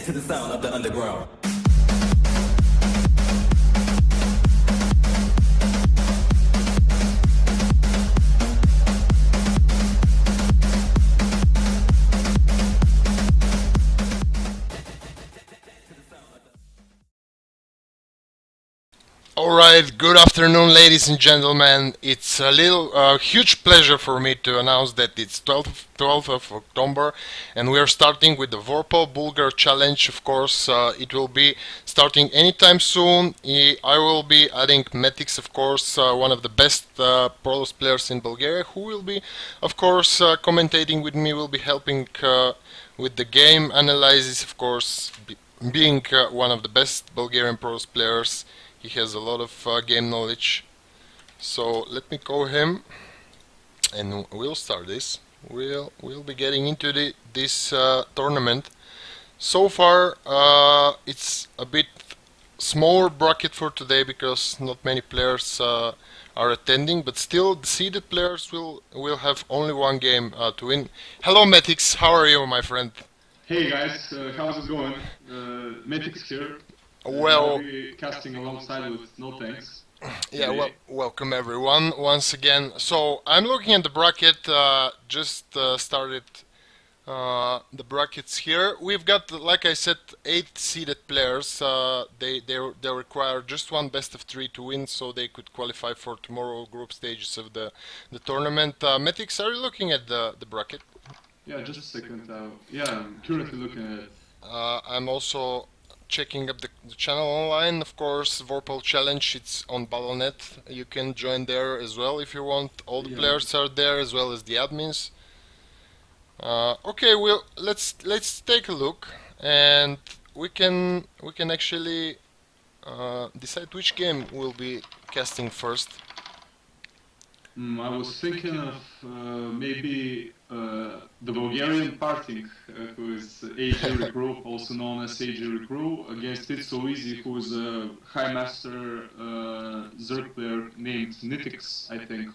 to the sound of the underground. Alright, good afternoon ladies and gentlemen. It's a huge pleasure for me to announce that it's 12th of October and we are starting with the Vorpal Bulgar challenge. Of course, it will be starting anytime soon. I will be adding MetHiX, of course, one of the best Prolos players in Bulgaria, who will be, of course, commentating with me, will be helping with the game analysis, of course, being one of the best Bulgarian Prolos players. He has a lot of game knowledge. So let me call him and we'll start this. We'll be getting into this tournament. So far it's a bit smaller bracket for today because not many players are attending, but still the seeded players will have only one game to win. Hello MetHiX, how are you, my friend? Hey guys, how's it going? MetHiX here. Well, I'll be casting alongside with NoThx. yeah, well, welcome everyone once again. So I'm looking at the bracket. Just started the brackets here. We've got, like I said, 8 seeded players. They require just one best of 3 to win, so they could qualify for tomorrow group stages of the tournament. MetHiX, are you looking at the bracket? Yeah, just a second. Yeah, I'm currently looking at it. I'm also checking up the channel online, of course. Vorpal Challenge, it's on Battle.net. You can join there as well if you want. All the players are there as well as the admins. Okay, well, let's take a look, and we can actually decide which game we'll be casting first. I was thinking of maybe the Bulgarian parting, who is AG Recruit, also known as AG Recruit, against It's So Easy, who is a High Master Zerg player named NoThx, I think.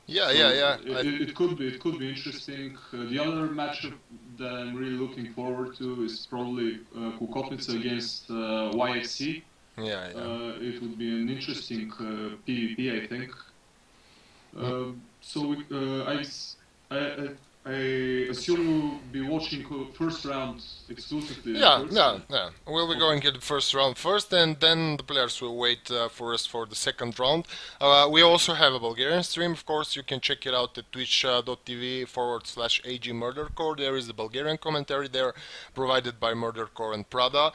Yeah, So yeah. it could be interesting. The other matchup that I'm really looking forward to is probably Kukotnica against YFC. Yeah. It would be an interesting PvP, I think. So I assume we'll be watching first round exclusively. Yeah. We'll be going to the first round first, and then the players will wait for us for the second round. We also have a Bulgarian stream, of course. You can check it out at twitch.tv/AG Murdercore. There is the Bulgarian commentary there, provided by Murdercore and Prada.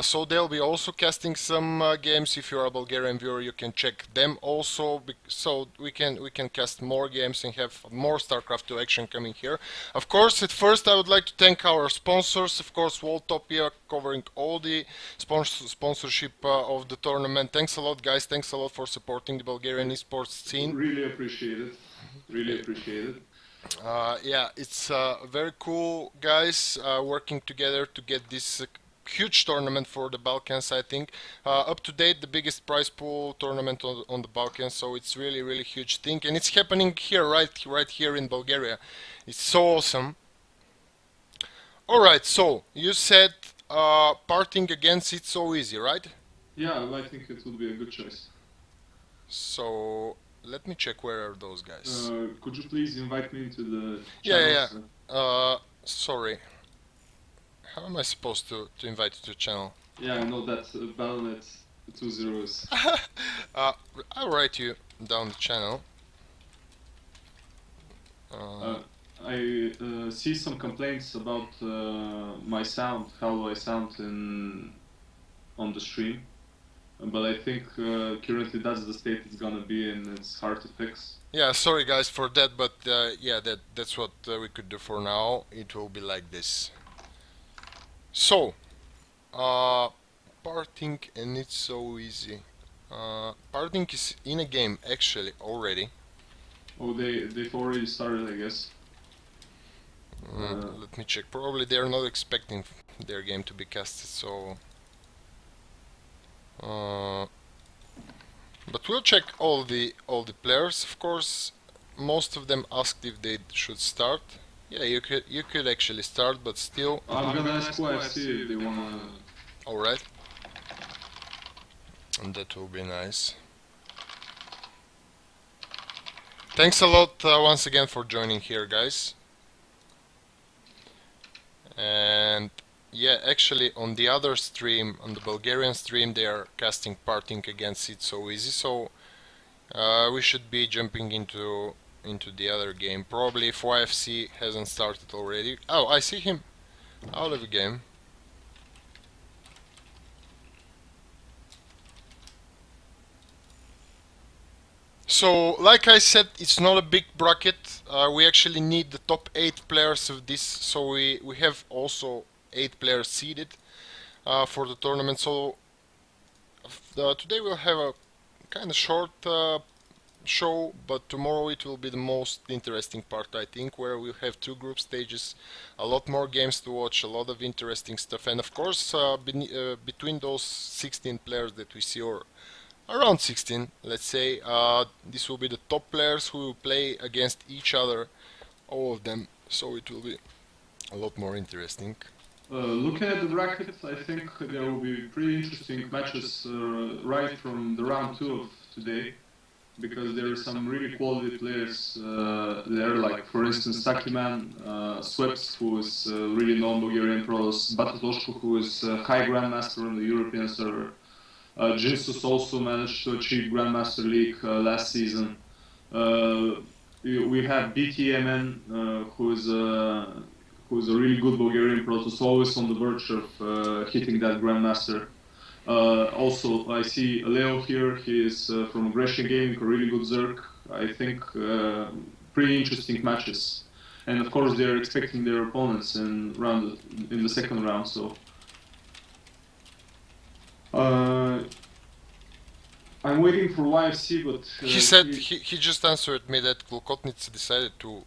So they'll be also casting some games. If you're a Bulgarian viewer, you can check them also. So we can cast more games and have more StarCraft 2 action coming here. Of course, at first I would like to thank our sponsors, of course, Walltopia, covering all the sponsorship of the tournament. Thanks a lot, guys. Thanks a lot for supporting the Bulgarian esports scene. Really appreciate it. Really appreciate it. Yeah, it's very cool, guys, working together to get this huge tournament for the Balkans. I think up to date the biggest prize pool tournament on the Balkans, so it's really huge thing, and it's happening here, right here in Bulgaria. It's so awesome. Alright, so you said parting against It's So Easy, right? Yeah, I think it would be a good choice. So let me check where are those guys. Could you please invite me into the channels? Yeah. Sorry. How am I supposed to invite you to the channel? Yeah, I know that Battle.net 2 zeros. I'll write you down the channel. I see some complaints about my sound, how I sound on the stream, but I think currently that's the state it's gonna be, and it's hard to fix. Yeah, sorry guys for that, but yeah, that's what we could do for now. It will be like this. So, parting, and It's So Easy. Parting is in a game actually already. Oh, they've already started, I guess. Let me check. Probably they're not expecting their game to be casted, so. But we'll check all the players. Of course, most of them asked if they should start. Yeah, you could actually start, but still. I'm gonna ask YFC if they wanna. All right, and that will be nice. Thanks a lot once again for joining here, guys. And yeah, actually on the other stream, on the Bulgarian stream, they are casting Parting against It So Easy. So we should be jumping into the other game. Probably if YFC hasn't started already. Oh, I see him out of the game. So, like I said, it's not a big bracket. We actually need the top 8 players of this, so we have also 8 players seeded for the tournament. So, today we'll have a kind of short show, but tomorrow it will be the most interesting part, I think, where we'll have 2 group stages, a lot more games to watch, a lot of interesting stuff, and of course, between those 16 players that we see, or around 16, let's say, this will be the top players who will play against each other, all of them, so it will be a lot more interesting. Looking at the bracket, I think there will be pretty interesting matches right from the round 2 of today, because there are some really quality players there, like for instance Takiman, Sweps, who is really known Bulgarian pros, Batatoshko, who is high grandmaster on the European server. Jinsus also managed to achieve Grandmaster League last season. We have BTMN, who is a really good Bulgarian pro, who's always on the verge of hitting that Grandmaster. Also, I see Leo here. He is from Aggression Gaming, a really good Zerg. I think pretty interesting matches, and of course they're expecting their opponents in the second round. So I'm waiting for YFC, but He said he just answered me that Klokotnitz decided to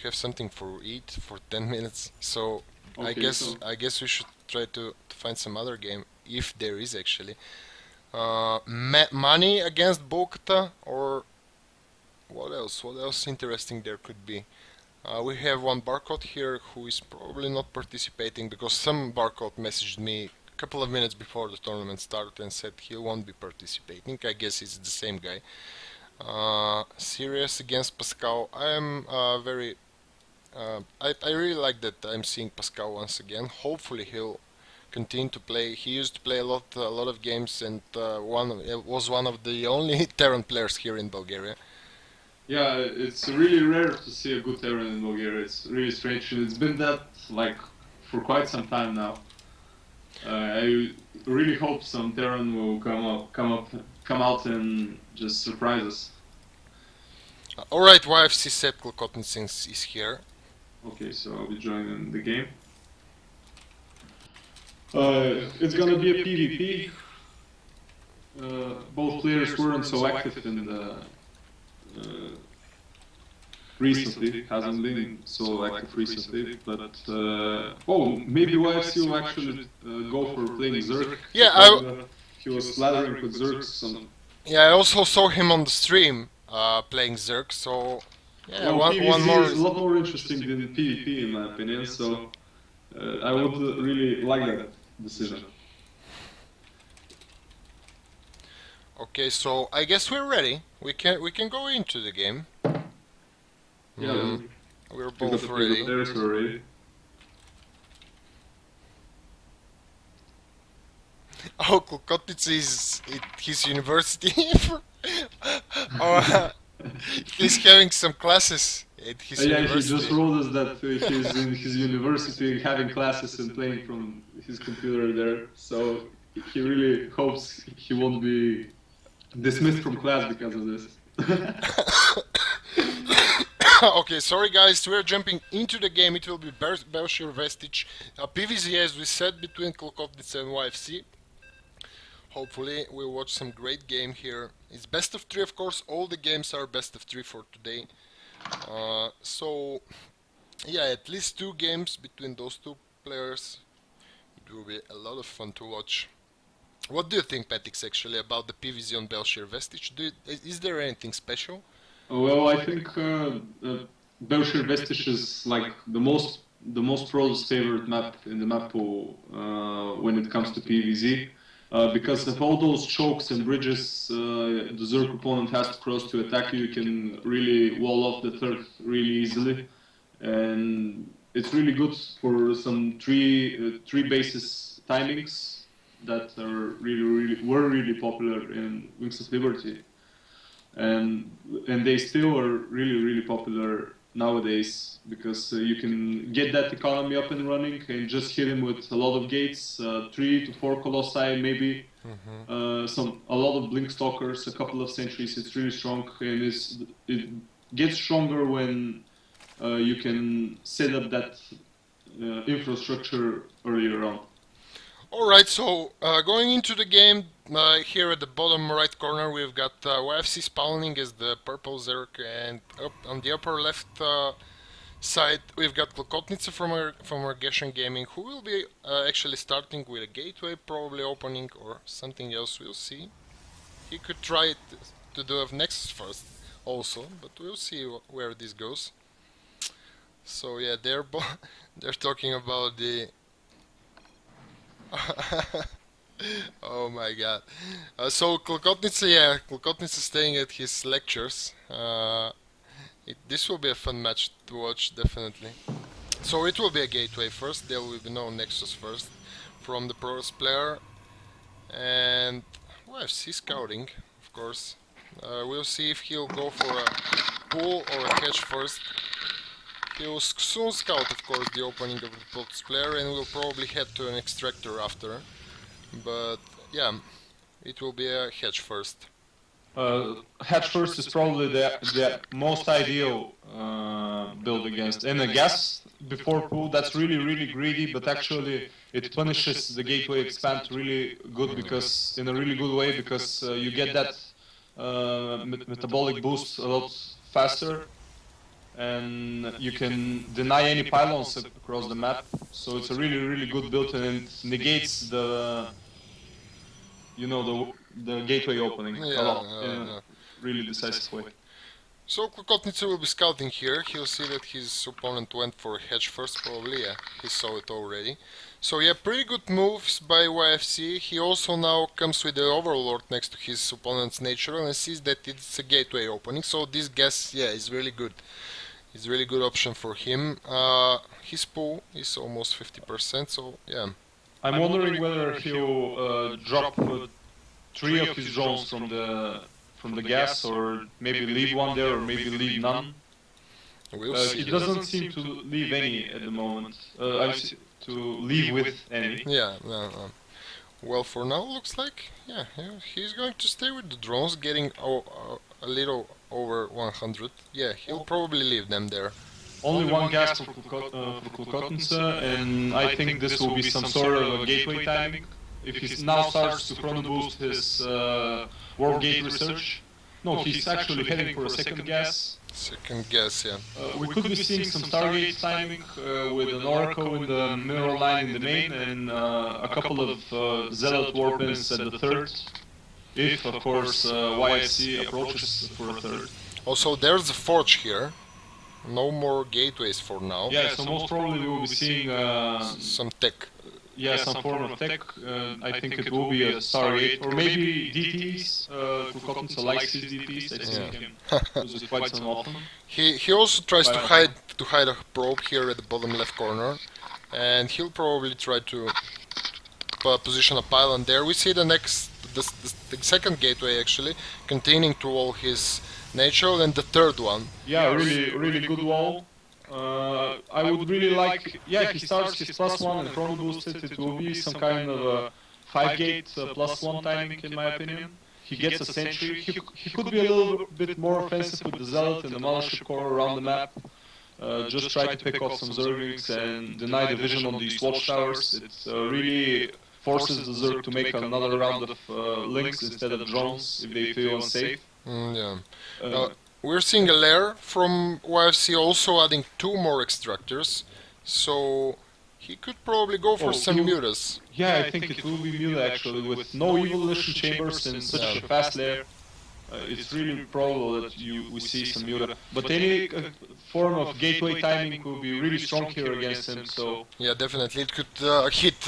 have something for eat for 10 minutes. So okay, I guess we should try to find some other game if there is actually. Money against Bokata, or what else? What else interesting there could be? We have one barcode here who is probably not participating because some barcode messaged me a couple of minutes before the tournament started and said he won't be participating. I guess it's the same guy. Serious against Pascal. I am very. I really like that I'm seeing Pascal once again. Hopefully he'll continue to play. He used to play a lot of games, and was one of the only Terran players here in Bulgaria. yeah, it's really rare to see a good Terran in Bulgaria. It's really strange, and it's been that like for quite some time now. I really hope some Terran will come out and just surprise us. Alright, YFC said Klokotnitsins is here. Okay, so I'll be joining the game. It's gonna be a PvP. Both players weren't so active in the recently, hasn't been so active recently, but maybe YFC will actually go for playing Zerg. Yeah, he was slathering with Zergs. Yeah, I also saw him on the stream playing Zerg, so yeah, well, PvC one more is a lot more interesting than PvP in my opinion, so I would really like that decision. Okay, so I guess we're ready. We can go into the game. Yeah, we're both ready. Players are ready. Oh, Klokotnitz is at his university. He's having some classes at his university. He just wrote us that he's in his university having classes and playing from his computer there. So he really hopes he won't be dismissed from class because of this. Okay, sorry guys, we're jumping into the game. It will be Belshir Vestige, PvZ as we said between Klokotnitz and YFC. Hopefully we'll watch some great game here. It's best of 3, of course. All the games are best of 3 for today. So yeah, at least 2 games between those 2 players. It will be a lot of fun to watch. What do you think, MetHiX, actually about the PvZ on Belshir Vestige? Is there anything special? Well, I think Berkshire Vestige is like the most pro's favorite map in the map pool when it comes to PvZ. Because of all those chokes and bridges the Zerg opponent has to cross to attack you, you can really wall off the third really easily. And it's really good for some three basis timings that are were really popular in Wings of Liberty, and they still are really popular nowadays because you can get that economy up and running and just hit him with a lot of gates, 3 to 4 colossi maybe, a lot of blink stalkers, a couple of sentries. It's really strong, and it gets stronger when you can set up that infrastructure earlier on. Alright, so going into the game, here at the bottom right corner we've got YFC spawning as the purple Zerg, and up on the upper left side we've got Klokotnica from our Geshen Gaming, who will be actually starting with a gateway, probably opening or something else, we'll see. He could try to do a Nexus first also, but we'll see where this goes. So yeah, they're talking about the oh my god. So Klokotnica is staying at his lectures. This will be a fun match to watch, definitely. So it will be a gateway first, there will be no Nexus first from the pros player. And well, he's scouting, of course. We'll see if he'll go for a pull or a catch first. He will soon scout, of course, the opening of the Pulse player, and will probably head to an extractor after. But yeah, it will be a hedge first. Hedge first is probably the most ideal build against. And a gas before pull, that's really greedy, but actually it punishes the gateway expand really good, because in a really good way, because you get that metabolic boost a lot faster, and you can deny any pylons across the map. So it's a really good build, and it negates the the gateway opening a lot in a really decisive way. So Klokotnica will be scouting here. He'll see that his opponent went for a hedge first, probably. Yeah, he saw it already. So yeah, pretty good moves by YFC. He also now comes with the Overlord next to his opponent's natural and sees that it's a gateway opening. So this guess, yeah, is really good. It's a really good option for him. His pull is almost 50%, so yeah. I'm wondering whether he'll drop 3 of his drones from the gas, or maybe leave one there, or maybe leave none. It doesn't seem to leave any at the moment. To leave with any. Yeah, well, for now looks like, yeah, he's going to stay with the drones, getting a little over 100. Yeah, he'll probably leave them there. Only one gas for Klokotnica, and I think this will be some sort of a gateway timing. If he now starts to chrono boost his warp gate research. No, he's actually heading for a second gas. Second gas, yeah. We could be seeing some Stargate timing with an Oracle in the mineral line in the main, and a couple of Zealot warpins at the third. If, of course, YFC approaches for a third. Also, there's a forge here. No more gateways for now. Yeah, so most probably we will be seeing some tech. Yeah, some form of tech. I think it will be a Stargate, or maybe DTs. Klokotnica likes his DTs. I see him use it quite so often. He also tries to hide a probe here at the bottom left corner, and he'll probably try to position a pylon there. We see the second gateway actually containing to all his natural, and the third one. Yeah, really good wall. I would really like, if he starts his +1 and chrono boosted, it will be some kind of a 5-gate +1 timing, in my opinion. He gets a sentry. He could be a little bit more offensive with the Zealot and the Mothership Core around the map. Just try to pick off some Zerglings and deny the vision on these watchtowers. It really forces the Zerg to make another round of links instead of drones if they feel unsafe. We're seeing a lair from YFC also adding 2 more extractors, so he could probably go for some mutas. Yeah, I think it will be muta actually, with no evolution chambers and such a fast lair. it's really probable that we see some Muta. But any form of gateway timing will be really strong here against him. So Yeah, definitely. It could hit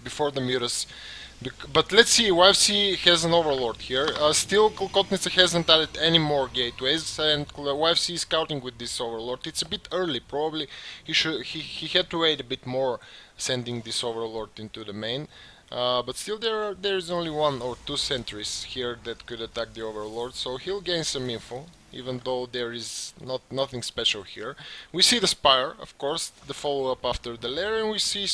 before the Mutas. But let's see, YFC has an Overlord here. Still, Kotnitsa hasn't added any more gateways, and YFC is scouting with this Overlord. It's a bit early, probably. He had to wait a bit more, sending this Overlord into the main. But still, there is only one or two sentries here that could attack the Overlord, so he'll gain some info, even though there is nothing special here. We see the Spire, of course, the follow-up after the lair, and we see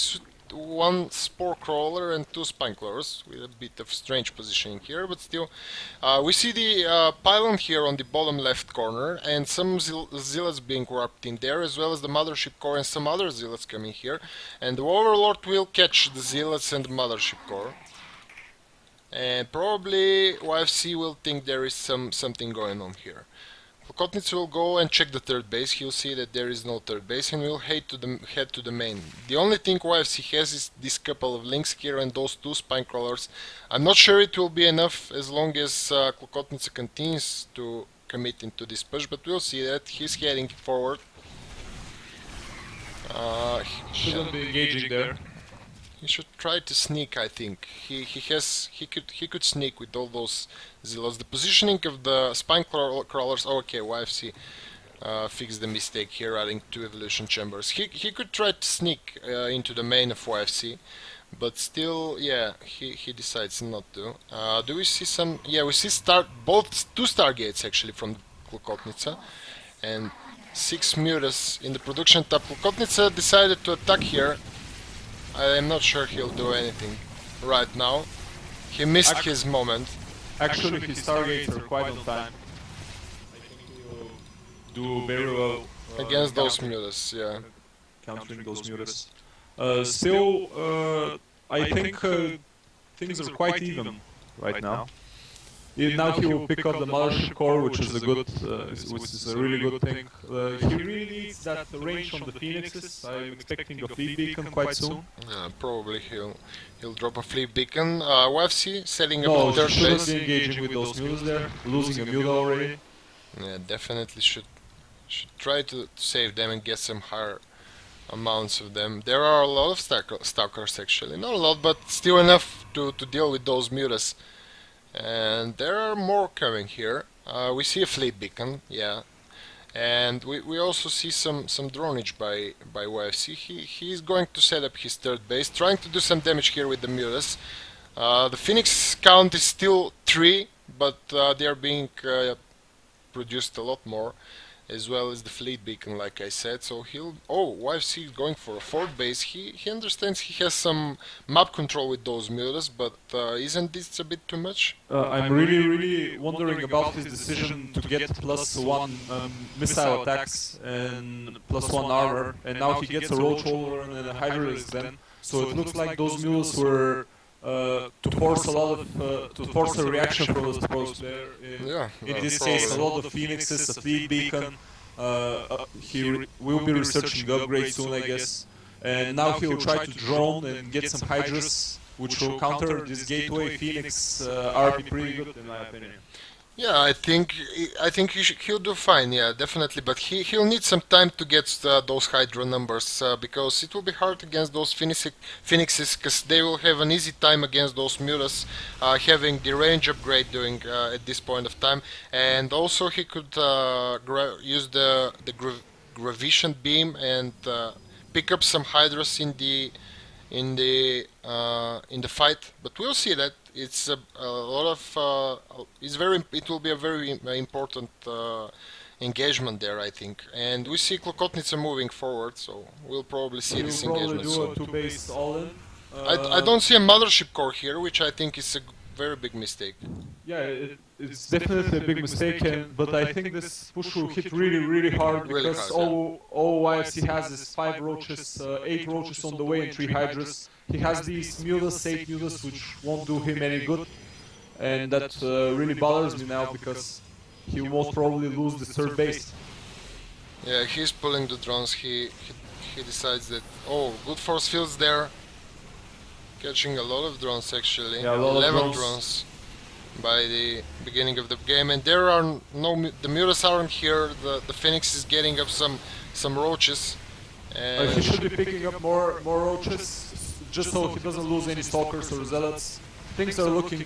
one Spore Crawler and two Spinecrawlers, with a bit of strange positioning here, but still. We see the pylon here on the bottom left corner, and some zealots being warped in there, as well as the Mothership Core and some other zealots coming here. And the Overlord will catch the zealots and the Mothership Core. And probably YFC will think there is something going on here. Kotnitz will go and check the third base. He'll see that there is no third base and will head to the main. The only thing YFC has is this couple of links here and those two spine crawlers. I'm not sure it will be enough as long as Kotnitz continues to commit into this push, but we'll see that. He's heading forward. shouldn't be engaging there. He should try to sneak, I think. He could sneak with all those zealots. The positioning of the spine crawlers. Oh, okay, YFC fixed the mistake here, adding two evolution chambers. He could try to sneak into the main of YFC, but still, yeah, he decides not to. Do we see some? Yeah, we see two stargates actually from Klukotnitsa, and 6 mutas in the production tab. Klukotnitsa decided to attack here. I am not sure he'll do anything right now. He missed his moment. Actually, his targets are quite on time. I think he'll do very well Against those mutas, yeah. countering those mutas. Still, I think things are quite even right now. Now he will pick up the Mothership Core, which is a really good thing. He really needs that range on the Phoenixes. I'm expecting a fleet beacon quite soon. Probably he'll drop a fleet beacon. YFC setting up No, a third he shouldn't base. be engaging with those mutas there. Losing a muta already. Yeah, definitely should try to save them and get some higher amounts of them. There are a lot of stalkers actually, not a lot, but still enough to deal with those mutas. And there are more coming here. We see a fleet beacon, yeah, and we also see some dronage by YFC. He's going to set up his third base, trying to do some damage here with the mutas. The Phoenix count is still 3, but they are being produced a lot more, as well as the fleet beacon, like I said. So YFC is going for a fourth base. He understands he has some map control with those mutas, but isn't this a bit too much? I'm really wondering about his decision to get +1 missile attacks and +1 armor, and now he gets a roach holder and a Hydralisk then. So it looks like those mules were to force a reaction from the supposed player. In this case, a lot of Phoenixes, a fleet beacon. He will be researching upgrades soon, I guess. And now he will try to drone and get some Hydras, which will counter this gateway Phoenix RP pretty good, in my opinion. Yeah, I think he'll do fine. Yeah, definitely. But he'll need some time to get those Hydra numbers because it will be hard against those Phoenixes, because they will have an easy time against those mutas, having the range upgrade doing at this point of time, and also he could use the gravitation beam and pick up some Hydras in the fight. But we'll see that. It's a lot of. It will be a very important engagement there, I think. And we see Klukotnitsa moving forward, so we'll probably see this engagement do soon. a 2-base all-in. I don't see a Mothership Core here, which I think is a very big mistake. Yeah, it's definitely a big mistake, but I think this push will hit really hard because all YFC has is 5 roaches, 8 roaches on the way and 3 Hydras. He has these mutas, 8 mutas, which won't do him any good, and that really bothers me now because he will most probably lose the third base. Yeah, he's pulling the drones. He decides that good force fields there, catching a lot of drones actually. Yeah, a lot of 11 drones. by the beginning of the game, and there are the mutas aren't here. The Phoenix is getting up some roaches, He and should be picking up more roaches, just so he doesn't lose any stalkers or zealots. Things are looking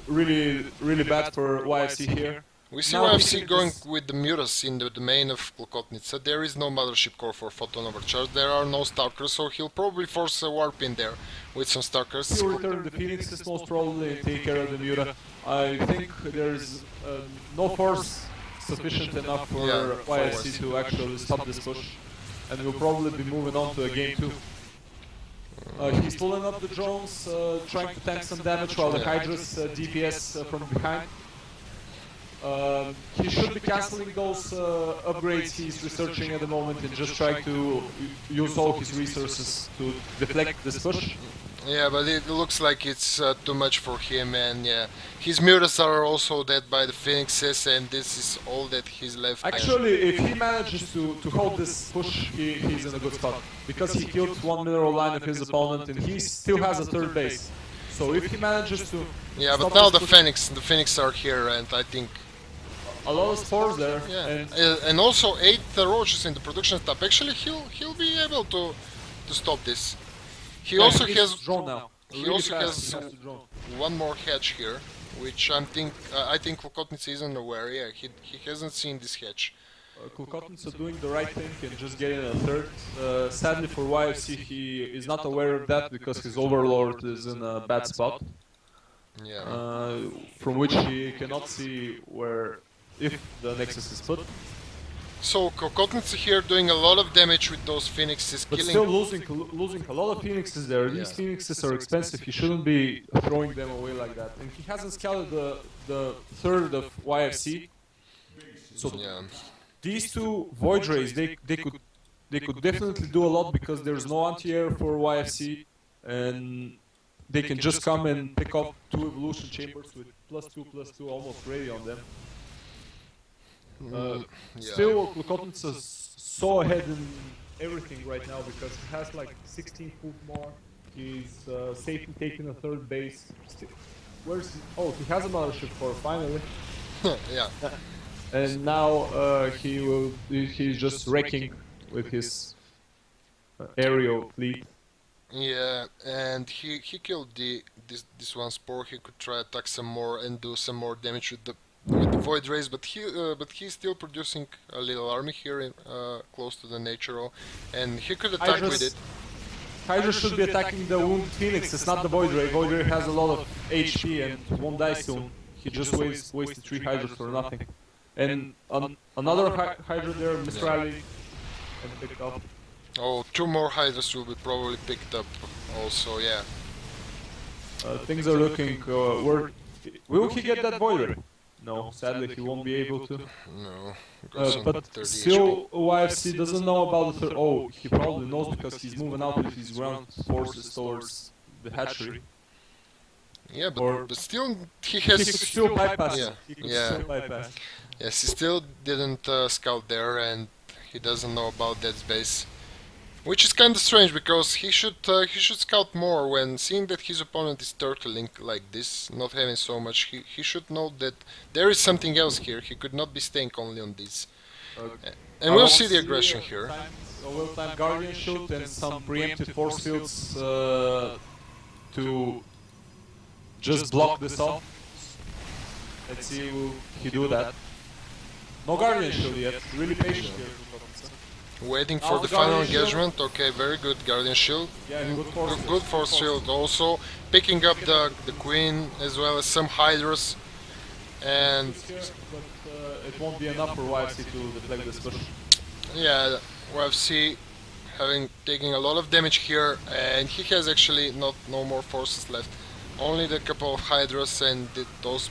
really bad for YFC here. we see Now he YFC can going just with the mutas in the domain of Klokotnitsa. There is no mothership core for Photon Overcharge. There are no stalkers, so he'll probably force a warp in there with some stalkers. he'll return the Phoenixes most probably and take care of the Muta. I think there's no force sufficient enough for YFC to actually stop this push, and we'll probably be moving on to a game 2. He's pulling up the drones, trying to tank some damage while the Hydra's DPS from behind. He should be cancelling those upgrades he's researching at the moment and just trying to use all his resources to deflect this push. Yeah, but it looks like it's too much for him, and yeah, his mutas are also dead by the Phoenixes, and this is all that he's left. Actually, if he manages to hold this push, he's in a good spot. Because he killed one mineral line of his opponent and he still has a third base. So if he manages to... Yeah, but now the Phoenix are here, and I think... A lot of spores there. Yeah, and also 8 roaches in the production tab. Actually, he'll be able to stop this. He also has drone now. He also has one more hatch here, which I think Klokotnitsa isn't aware. Yeah, he hasn't seen this hatch. Klokotnitsa doing the right thing and just getting a third. Sadly for YFC, he is not aware of that because his overlord is in a bad spot. Yeah. From which he cannot see where if the Nexus is put. So Klokotnitsa here doing a lot of damage with those Phoenixes, but still losing a lot of Phoenixes there. These Phoenixes are expensive. He shouldn't be throwing them away like that. And he hasn't scouted the third of YFC. So these two Void Rays, they could definitely do a lot because there's no anti-air for YFC, and they can just come and pick up 2 evolution chambers with +2/+2 almost ready on them. Still, Klokotnitsa's so ahead in everything right now because he has like 16 foot more. He's safely taking a third base. Where's he? Oh, he has a mothership core finally. Yeah. And now he's just wrecking with his aerial fleet. Yeah, and he killed this one spore. He could try attack some more and do some more damage with the Void Rays, but he's still producing a little army here close to the natural, and he could attack with it. Hydra should be attacking the wounded Phoenix. It's not the Void Ray. Void Ray has a lot of HP and won't die soon. He just wasted 3 Hydras for nothing. And another Hydra there, Mistrali, and picked up. Oh, 2 more Hydras will be probably picked up also, yeah. Things are looking... will he get that Void Ray? No, sadly he won't be able to. No. But still, YFC doesn't know about the third. Oh, he probably knows because he's moving out with his ground forces towards the hatchery. Yeah, but still he has... He could still bypass. Yeah. Yes, he still didn't scout there, and he doesn't know about that base. Which is kind of strange because he should scout more when seeing that his opponent is turtling like this, not having so much. He should know that there is something else here. He could not be staying only on this. And we'll see the aggression here. A well-timed Guardian shoot and some preemptive force fields to just block this off. Let's see will he do that. No Guardian shield yet. Really patient here. Waiting for the final engagement. Okay, very good Guardian Shield. Yeah, good force shield also. Picking up the Queen as well as some Hydras. And it won't be enough for YFC to deflect this push. Yeah, YFC taking a lot of damage here, and he has actually no more forces left. Only the couple of Hydras and those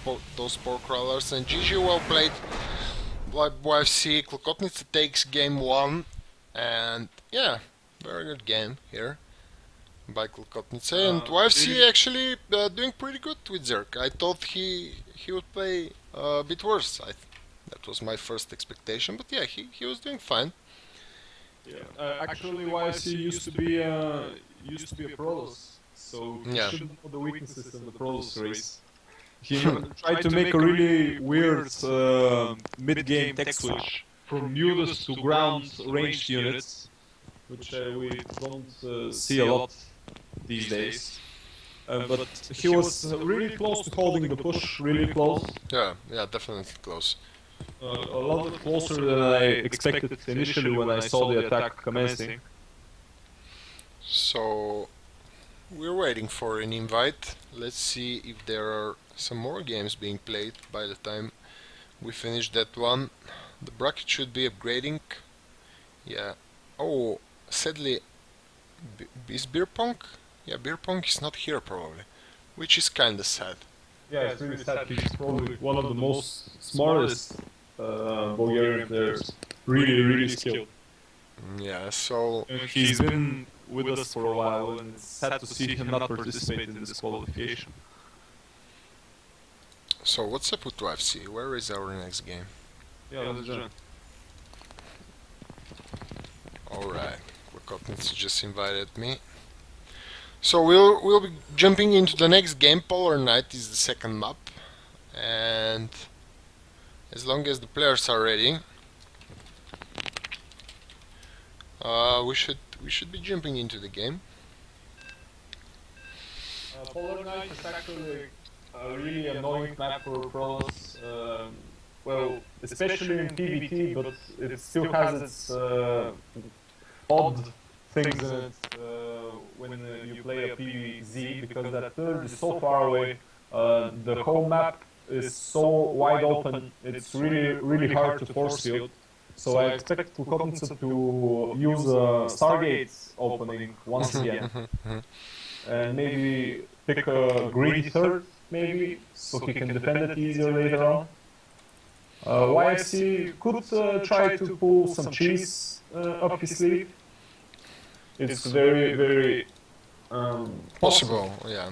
spore crawlers. And GG, well played. YFC, Klokotnitsa takes game 1. And yeah, very good game here by Klokotnitsa, and YFC actually doing pretty good with Zerk. I thought he would play a bit worse. That was my first expectation, but yeah, he was doing fine. Yeah, actually YFC used to be a Protoss, so he should know the weaknesses in the Protoss race. He tried to make a really weird mid-game tech switch from mutas to ground ranged units, which we don't see a lot these days. But he was really close to holding the push, really close. Yeah, definitely close. A lot closer than I expected initially when I saw the attack commencing. So we're waiting for an invite. Let's see if there are some more games being played by the time we finish that one. The bracket should be upgrading. Yeah. Oh, sadly, is beer pong? Yeah, beer pong is not here probably, which is kinda sad. Yeah, it's really sad. He's probably one of the most smartest Bulgarian players. Really, really skilled. Yeah, so And he's been with us for a while, and it's sad to see him not participate in this qualification. so what's up with UFC? Where is our next game? Yeah, let's join. Alright, Klokotnitz just invited me. So we'll be jumping into the next game. Polar Night is the second map, and as long as the players are ready, we should be jumping into the game. Polar Knight is actually a really annoying map for pros. Well, especially in PvT, but it still has its odd things in it when you play a PvZ, because that third is so far away. The whole map is so wide open. It's really, really hard to force field. So I expect Klokotnitz to use Stargate's opening once again. And maybe pick a greedy third, maybe, so he can defend it easier later on. YFC could try to pull some cheese up his sleeve. It's very, very Possible, yeah.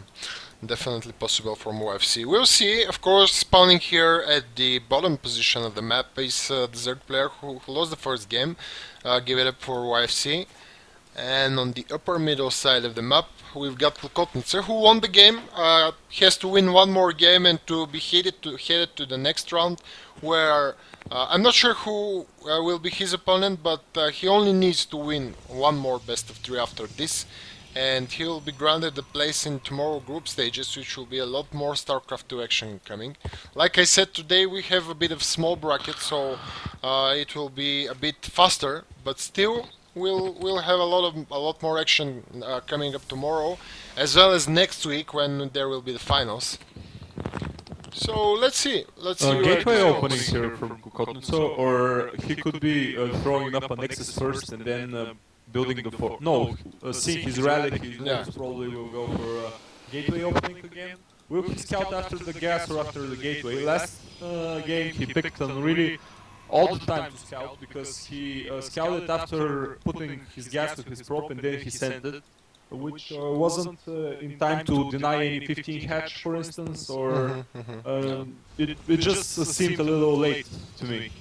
Definitely possible from UFC. We'll see. Of course, spawning here at the bottom position of the map is the Zerg player who lost the first game. Give it up for YFC. And on the upper middle side of the map, we've got Klokotnitz, who won the game. He has to win one more game and to be headed to the next round, where I'm not sure who will be his opponent, but he only needs to win one more best of 3 after this, and he'll be granted a place in tomorrow group stages, which will be a lot more StarCraft 2 action coming. Like I said, today we have a bit of small bracket, so it will be a bit faster, but still we'll have a lot more action coming up tomorrow, as well as next week when there will be the finals. So let's see. Gateway openings here from Klokotnitz, or he could be throwing up a Nexus first and then building the fort. No, seeing his rally, he most probably will go for a gateway opening again. Will he scout after the gas or after the gateway? Last game he picked on really all the time to scout, because he scouted after putting his gas with his prop, and then he sent it, which wasn't in time to deny any 15 hatch, for instance, or it just seemed a little late to me.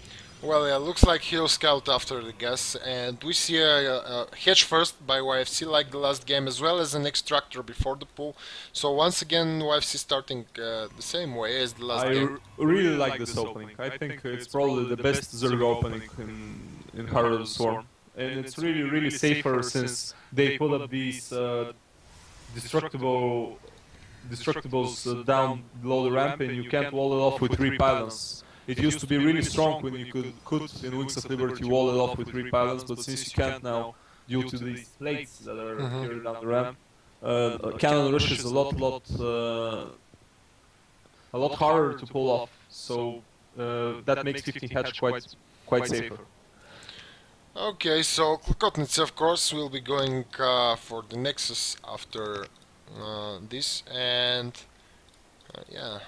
Well, yeah, looks like he'll scout after the gas, and we see a hatch first by YFC like the last game, as well as an extractor before the pull. So once again, YFC starting the same way as the last game. I really like this opening. I think it's probably the best Zerg opening in Heart of the Swarm. And it's really, really safer, since they put up these destructibles down below the ramp, and you can't wall it off with 3 pylons. It used to be really strong when you could in Wings of Liberty wall it off with 3 pylons, but since you can't now, due to these plates that are here down the ramp, cannon rush is a lot harder to pull off. So that makes 15 hatch quite safer. Okay, so Klokotnitz, of course, will be going for the Nexus after this, and yeah.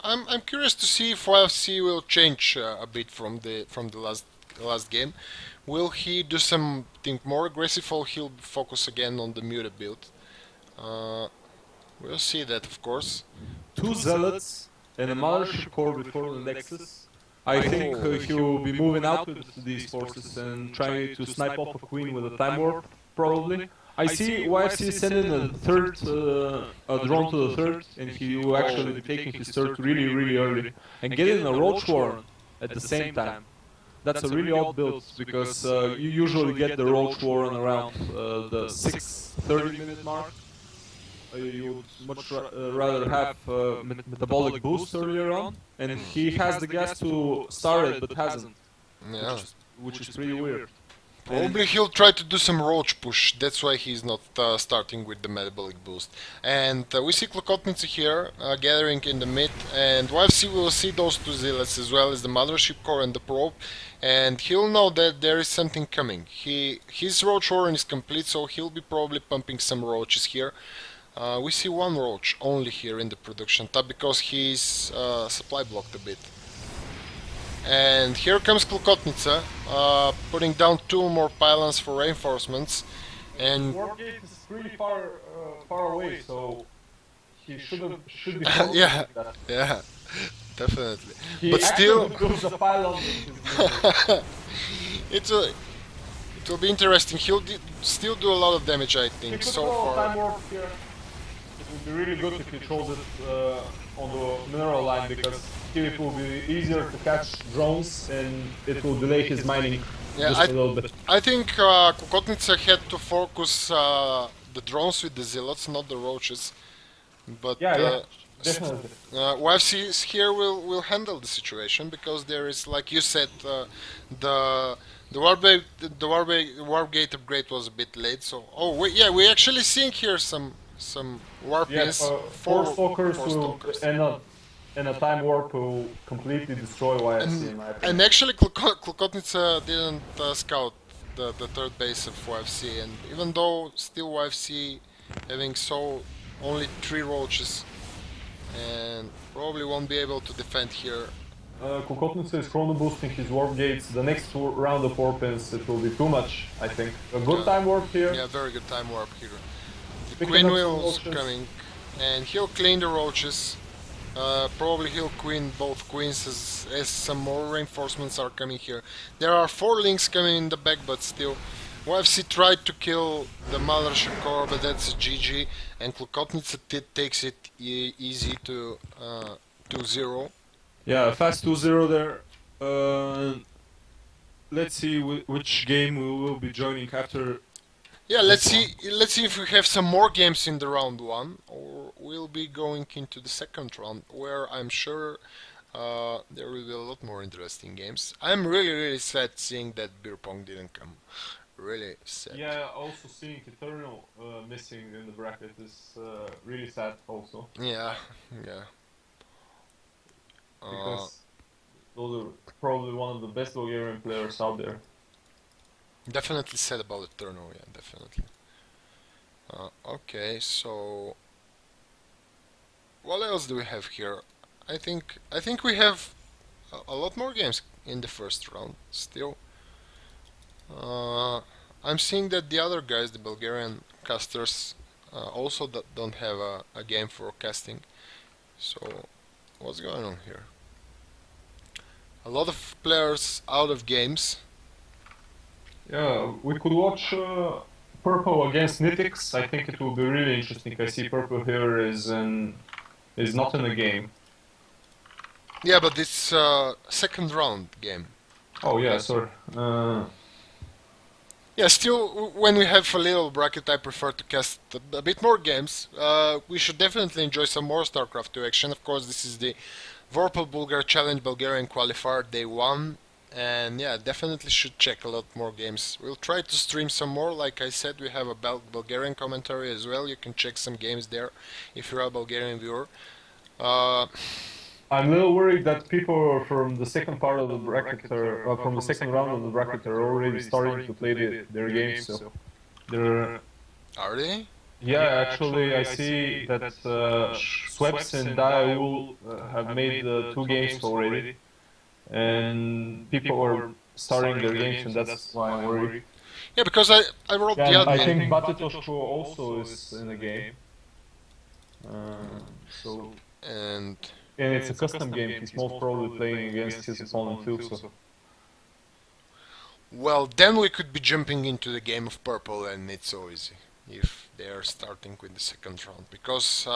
I'm curious to see if YFC will change a bit from the last game. Will he do something more aggressive, or he'll focus again on the muted build? We'll see that, of course. 2 zealots and a mothership core before the Nexus. I think he will be moving out with these forces and trying to snipe off a queen with a time warp, probably. I see YFC sending a third a drone to the third, and he will actually be taking his third really, really early and getting a roach warren at the same time. That's a really odd build because you usually get the roach warren around the 6:30-minute mark. You would much rather have metabolic boost earlier on, and he has the gas to start it but hasn't, Yeah. which is pretty weird. Probably he'll try to do some roach push, that's why he's not starting with the metabolic boost. And we see Klokotnitsa here gathering in the mid, and YFC will see those two zealots as well as the mothership core and the probe, and he'll know that there is something coming. His roach warren is complete, so he'll be probably pumping some roaches here. We see one roach only here in the production tab because he's supply blocked a bit. And here comes Klokotnitsa, putting down 2 more pylons for reinforcements. And Wargate is pretty far away, so he should be yeah, yeah, definitely. He But still, builds a pylon with his it will be interesting. He'll still do a lot of damage, I think, so far. Time warp here. It would be really good if he throws it on the mineral line because here it will be easier to catch drones and it will delay his mining just a little bit. I think Klokotnitsa had to focus the drones with the zealots, not the roaches. But definitely. YFC here will handle the situation because there is, like you said, the wargate upgrade was a bit late. So we actually seeing here some warpins. Four stalkers and a time warp will completely destroy YFC in my opinion. And actually Klokotnitsa didn't scout the third base of YFC, and even though still YFC having only 3 roaches and probably won't be able to defend here. Klokotnitsa is chrono boosting his warp gates. The next round of warpins, it will be too much, I think. A good time warp here. Yeah, very good time warp here. The queen wheel's coming, and he'll clean the roaches. Probably he'll queen both queens as some more reinforcements are coming here. There are 4 links coming in the back, but still. YFC tried to kill the mothership core, but that's a GG, and Klokotnitsa takes it easy to 2-0. Yeah, fast 2-0 there. Let's see which game we will be joining after. Yeah, let's see if we have some more games in the round 1, or we'll be going into the second round, where I'm sure there will be a lot more interesting games. I'm really sad seeing that beer pong didn't come. Really sad. Yeah, also seeing Eternal missing in the bracket is really sad also. Yeah. Because those are probably one of the best Bulgarian players out there. Definitely sad about Eternal, yeah, definitely. Okay, so what else do we have here? I think we have a lot more games in the first round still. I'm seeing that the other guys, the Bulgarian casters, also don't have a game for casting. So what's going on here? A lot of players out of games. Yeah, we could watch Purple against NoThx. I think it will be really interesting. I see Purple here is not in the game. Yeah, but it's second round game. Oh yeah, sorry. Yeah, still, when we have a little bracket, I prefer to cast a bit more games. We should definitely enjoy some more StarCraft 2 action. Of course, this is the Vorpal Bulgar Challenge Bulgarian Qualifier Day 1. And yeah, definitely should check a lot more games. We'll try to stream some more. Like I said, we have a Bulgarian commentary as well. You can check some games there if you're a Bulgarian viewer. I'm a little worried that people from the second part of the bracket, from the second round of the bracket, are already starting to play their games. So they're. Are they? Yeah, actually, I see that Sweps and Diaul have made 2 games already, and people are starting their games, and that's why I'm worried. Yeah, because I wrote the admin. I think Batitoshko also is in the game. And it's a custom game. He's most probably playing against his opponent too. So. Well, then we could be jumping into the game of Purple, and it's so easy. if they are starting with the second round, because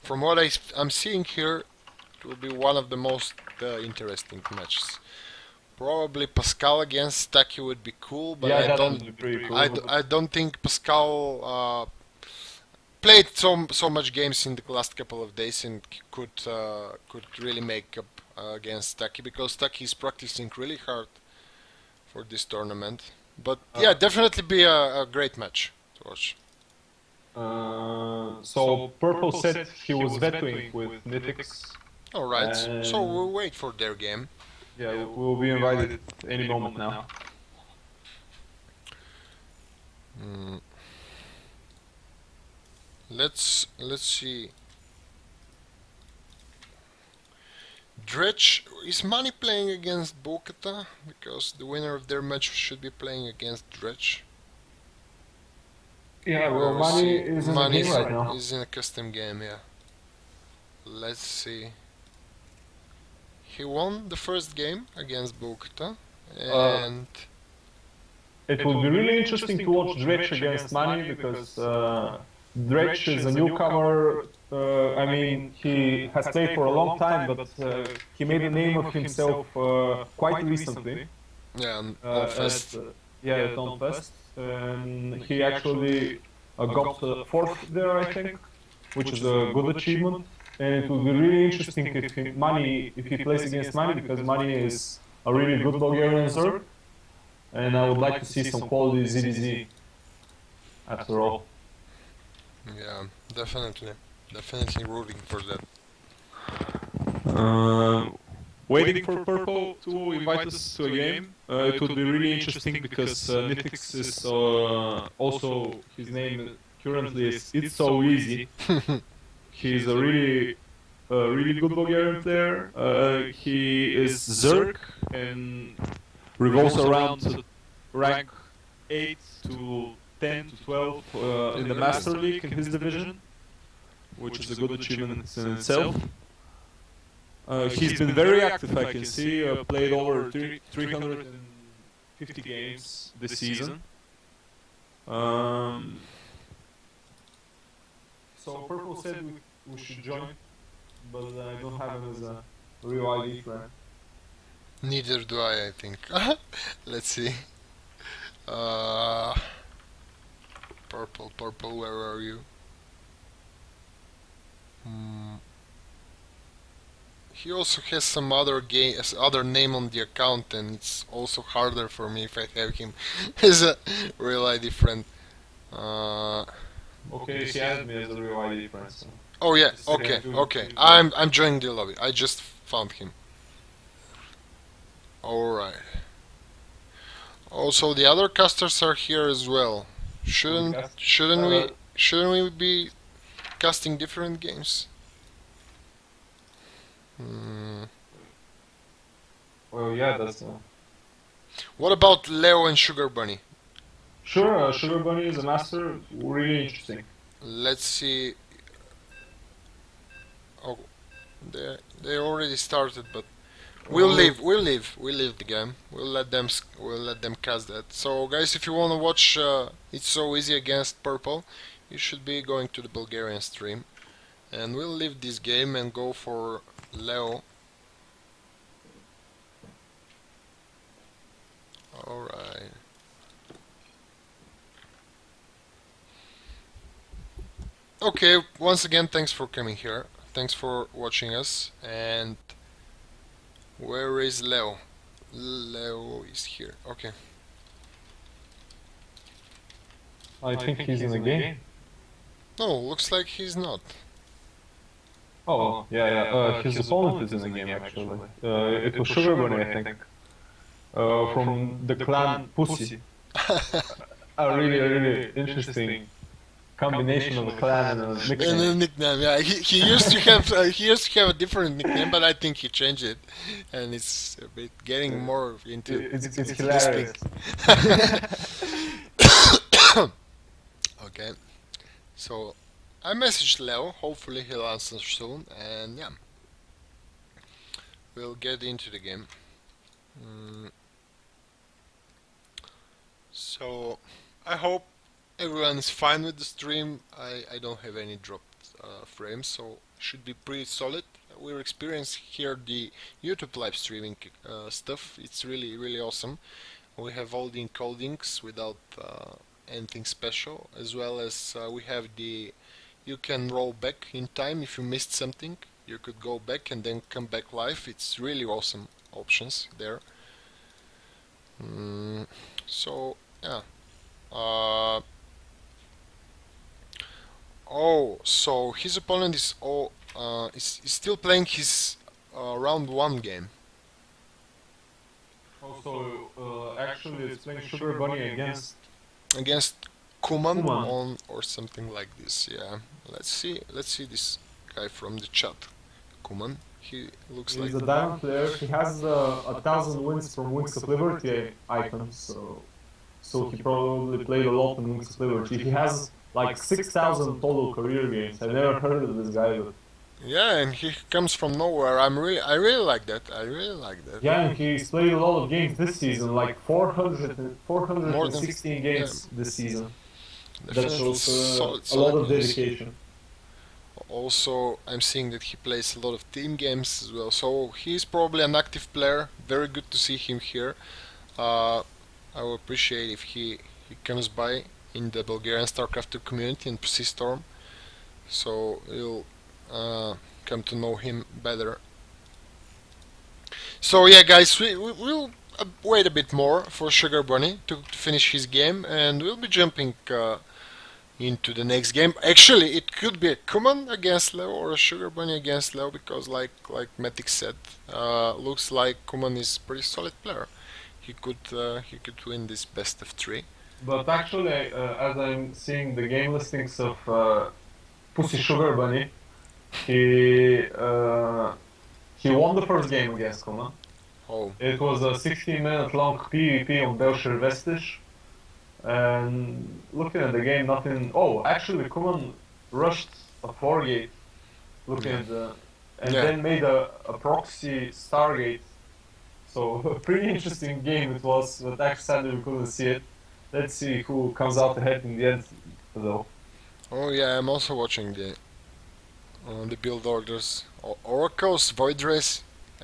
from what I'm seeing here, it will be one of the most interesting matches. Probably Pascal against Taki would be cool, but Yeah, that would be pretty cool. I don't think Pascal played so much games in the last couple of days and could really make up against Taki, because Taki is practicing really hard for this tournament. But yeah, definitely be a great match to watch. So Purple said he was vetoing with NoThx. Alright, so we'll wait for their game. Yeah, we'll be invited any moment now. Let's see. Dredge, is Money playing against Bokata? Because the winner of their match should be playing against Dredge. Yeah, well, Money is in the game right now. Is in a custom game, yeah. Let's see. He won the first game against Bokata, and it will be really interesting to watch Dredge against Money, because Dredge is a newcomer. I mean, he has played for a long time, but he made a name of himself quite recently. yeah, on Fest. At On Fest. And he actually got fourth there, I think, which is a good achievement. And it will be really interesting if he plays against Money, because Money is a really good Bulgarian Zerg. And I would like to see some quality ZDZ after all. Yeah, definitely rooting for that. Waiting for Purple to invite us to a game. It would be really interesting, because NoThx is also, his name currently is It's So Easy. He's a really good Bulgarian player. He is Zerg and revolves around rank 8 to 10 to 12 in the Master League in his division, which is a good achievement in itself. He's been very active, I can see, played over 350 games this season. So Purple said we should join, but I don't have him as a real ID friend. Neither do I think. Let's see. Purple, where are you? He also has some other name on the account, and it's also harder for me if I have him as a real ID friend. Okay, he added me as a real ID friend. So. Oh yeah, okay. I'm joining the lobby. I just found him. Alright. Also, the other casters are here as well. Shouldn't we be casting different games? Well, yeah, that's. What about Leo and Sugar Bunny? Sure, Sugar Bunny is a master. Really interesting. Let's see. Oh, they already started, but we'll leave the game. We'll let them cast that. So guys, if you wanna watch It's So Easy against Purple, you should be going to the Bulgarian stream, and we'll leave this game and go for Leo. Alright. Okay, once again, thanks for coming here. Thanks for watching us. And where is Leo? Leo is here. Okay. I think he's in the game. No, looks like he's not. Oh, yeah. His opponent is in the game, actually. It was Sugar Bunny, I think. From the clan Pussy. A really interesting combination of a clan and a nickname. And a nickname, yeah. He used to have a different nickname, but I think he changed it, and it's a bit getting more into. It's hilarious. Okay, so I messaged Leo. Hopefully he'll answer soon, and yeah, we'll get into the game. So I hope everyone is fine with the stream. I don't have any dropped frames, so should be pretty solid. We're experiencing here the YouTube live streaming stuff. It's really awesome. We have all the encodings without anything special, as well as we have the you can roll back in time if you missed something. You could go back and then come back live. It's really awesome options there. So yeah. Oh, so his opponent is still playing his round one game Also, actually, it's playing Sugar Bunny against Kuman Kuman. on or something like this. Yeah, let's see this guy from the chat. Kuman, he looks like He's a diamond player. He has 1,000 wins from Wings of Liberty items, so he probably played a lot in Wings of Liberty. He has like 6,000 total career games. I've never heard of this guy, but yeah, and he comes from nowhere. I really like that. I really like that. yeah, and he's played a lot of games this season, like 416 yeah, games this season. That definitely shows solid, a lot of news. dedication. Also, I'm seeing that he plays a lot of team games as well, so he's probably an active player. Very good to see him here. I will appreciate if he comes by in the Bulgarian StarCraft 2 community and Persistorm, so you'll come to know him better. So yeah, guys, we'll wait a bit more for Sugar Bunny to finish his game, and we'll be jumping into the next game. Actually, it could be a Kuman against Leo or a Sugar Bunny against Leo, because like MetHiX said, looks like Kuman is a pretty solid player. He could win this best of 3. But actually, as I'm seeing the game listings of Pussy Sugar Bunny, he won the first game against Kuman. Oh, It was a 16-minute long PvP on Belcher Vestige. And looking at the game, nothing. Oh, actually, Kuman rushed a 4-gate. Looking at the. And Yeah. then made a proxy Stargate. So, a pretty interesting game it was, but actually, sadly, we couldn't see it. Let's see who comes out ahead in the end, though. oh yeah, I'm also watching the build orders. Oracles, Void Race.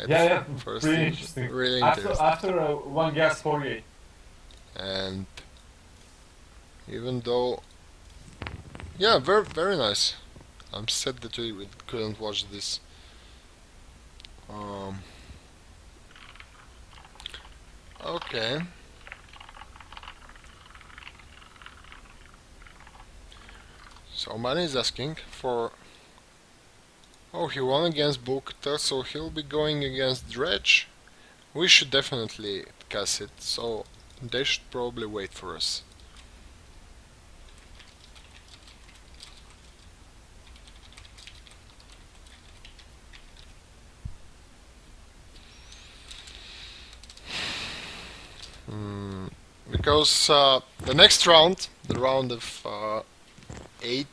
Yeah, First pretty thing, interesting. really After interesting. one gas 4-gate. And even though, yeah, very nice. I'm sad that we couldn't watch this. Okay. So Mane is asking for. Oh, he won against Bukta, so he'll be going against Dredge. We should definitely cast it, so they should probably wait for us. Because the next round, the round of 8,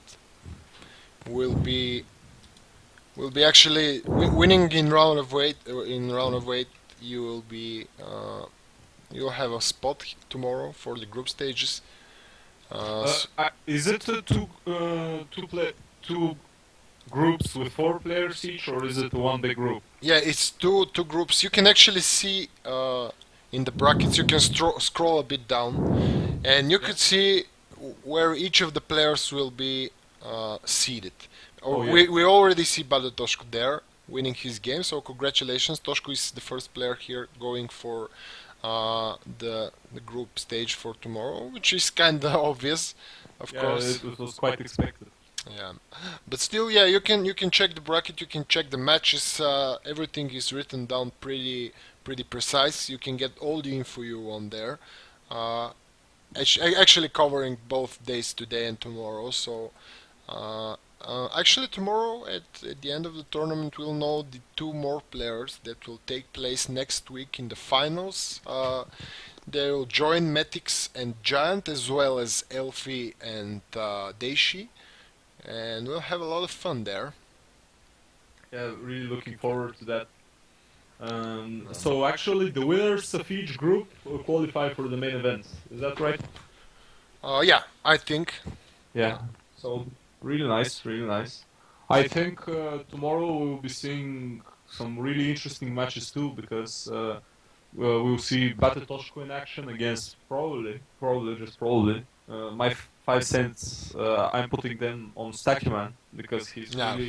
will be actually winning in round of 8. In round of 8, you will be you'll have a spot tomorrow for the group stages. Is it two groups with 4 players each, or is it one big group? Yeah, it's two groups. You can actually see in the brackets. You can scroll a bit down, and you could see where each of the players will be seeded. Oh, yeah. We already see Bado Toshko there winning his game, so congratulations. Toshko is the first player here going for the group stage for tomorrow, which is kinda obvious, of course. It was quite expected. Yeah, but still, yeah, you can check the bracket, you can check the matches. Everything is written down pretty precise. You can get all the info you want there. Actually covering both days, today and tomorrow. So actually tomorrow at the end of the tournament we'll know the 2 more players that will take place next week in the finals. They will join MetHiX and Giant, as well as Elfie and Deishi. And we'll have a lot of fun there. Yeah, really looking forward to that. So actually, the winners of each group will qualify for the main event. Is that right? Yeah, I think. Yeah. So really nice, really nice. I think tomorrow we'll be seeing some really interesting matches too, because we'll see Batetoshko in action against just probably. My 5 cents, I'm putting them on Stackyman because Yeah.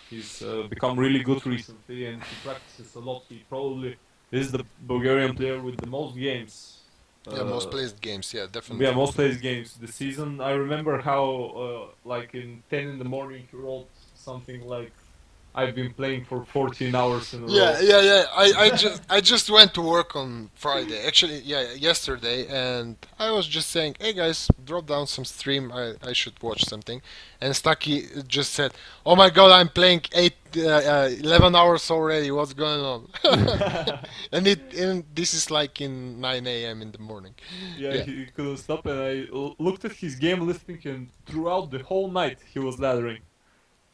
he's become really good recently and he practices a lot. He probably is the Bulgarian player with the most games. Yeah, most Uh, played games. Yeah, yeah, definitely. most played games this season. I remember how, like in 10 in the morning, he wrote something like, "I've been playing for 14 hours in a Yeah, row." yeah, yeah. I just went to work on Friday. Actually, yeah, yesterday, and I was just saying, "Hey guys, drop down some stream. I should watch something." And Stucky just said, "Oh my God, I'm playing 11 hours already. What's going on?" And this is like in 9 a.m. in the morning. Yeah, Yeah, he couldn't stop, and I looked at his game listing, and throughout the whole night he was laddering.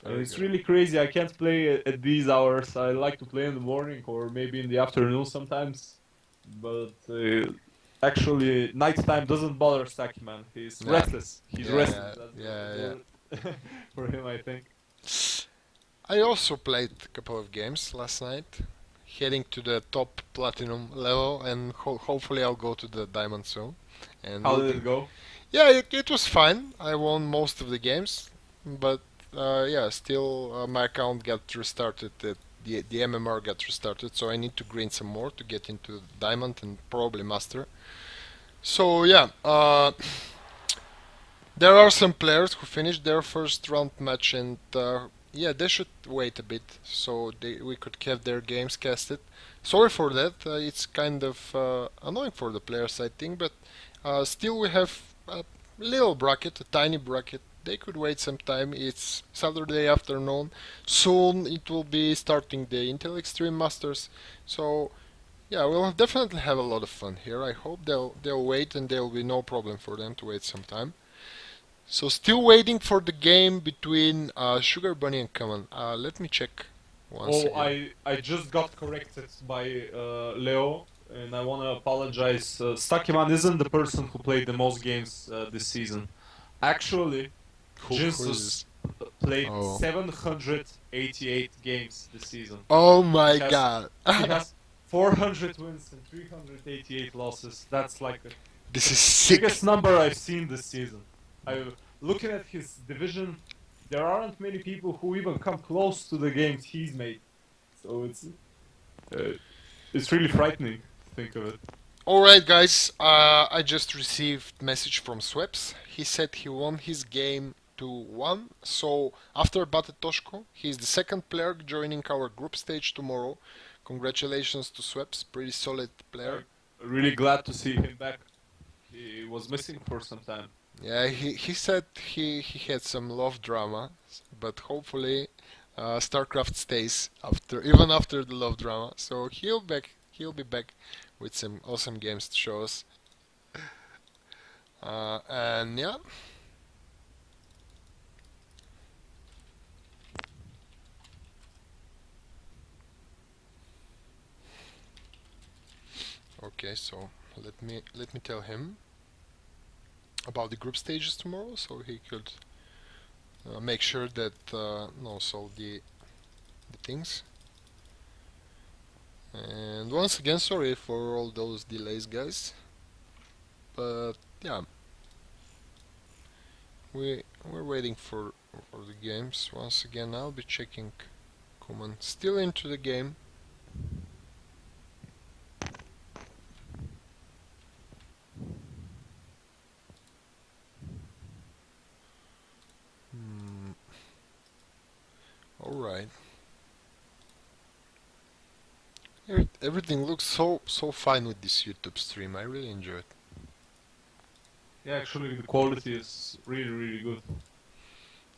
And very it's good. really crazy. I can't play at these hours. I like to play in the morning or maybe in the afternoon sometimes. But actually, nighttime doesn't bother Stacky, man. He's Yeah, restless. He's yeah, restless. yeah, That's the yeah, yeah. word for him, I think. I also played a couple of games last night, heading to the top platinum level, and hopefully I'll go to the diamond soon. And How we'll did be. it go? Yeah, it was fine. I won most of the games, but yeah, still my account got restarted. The MMR got restarted, so I need to grind some more to get into diamond and probably master. So yeah, there are some players who finished their first round match, and yeah, they should wait a bit so we could have their games casted. Sorry for that. It's kind of annoying for the players, I think, but still we have a little bracket, a tiny bracket. They could wait some time. It's Saturday afternoon. Soon it will be starting the Intel Extreme Masters. So yeah, we'll definitely have a lot of fun here. I hope they'll wait and there will be no problem for them to wait some time. So still waiting for the game between Sugar Bunny and Common. Let me check once Oh, again. I just got corrected by Leo, and I want to apologize. Stakiman isn't the person who played the most games this season. Actually, Who is Jesus this? played Oh. 788 games this season. Oh He my has god. he has 400 wins and 388 losses. That's like the This is sick. biggest number I've seen this season. I looking at his division, there aren't many people who even come close to the games he's made. So uh, it's really frightening to think of it. Alright guys, I just received message from Sweps. He said he won his game to 1. So after Batetoshko, he's the second player joining our group stage tomorrow. Congratulations to Sweps, pretty solid player. I'm really glad to see him back. He was missing for some time. Yeah, he said he had some love drama, but hopefully StarCraft stays after even after the love drama. So he'll be back with some awesome games to show us. And yeah, okay. So let me tell him about the group stages tomorrow, so he could make sure that knows all the things. And once again, sorry for all those delays, guys. But yeah, we're waiting for the games. Once again, I'll be checking Kuman still into the game. Hmm. All right. Everything looks so fine with this YouTube stream. I really enjoy it. Yeah, actually, the quality is really, really good.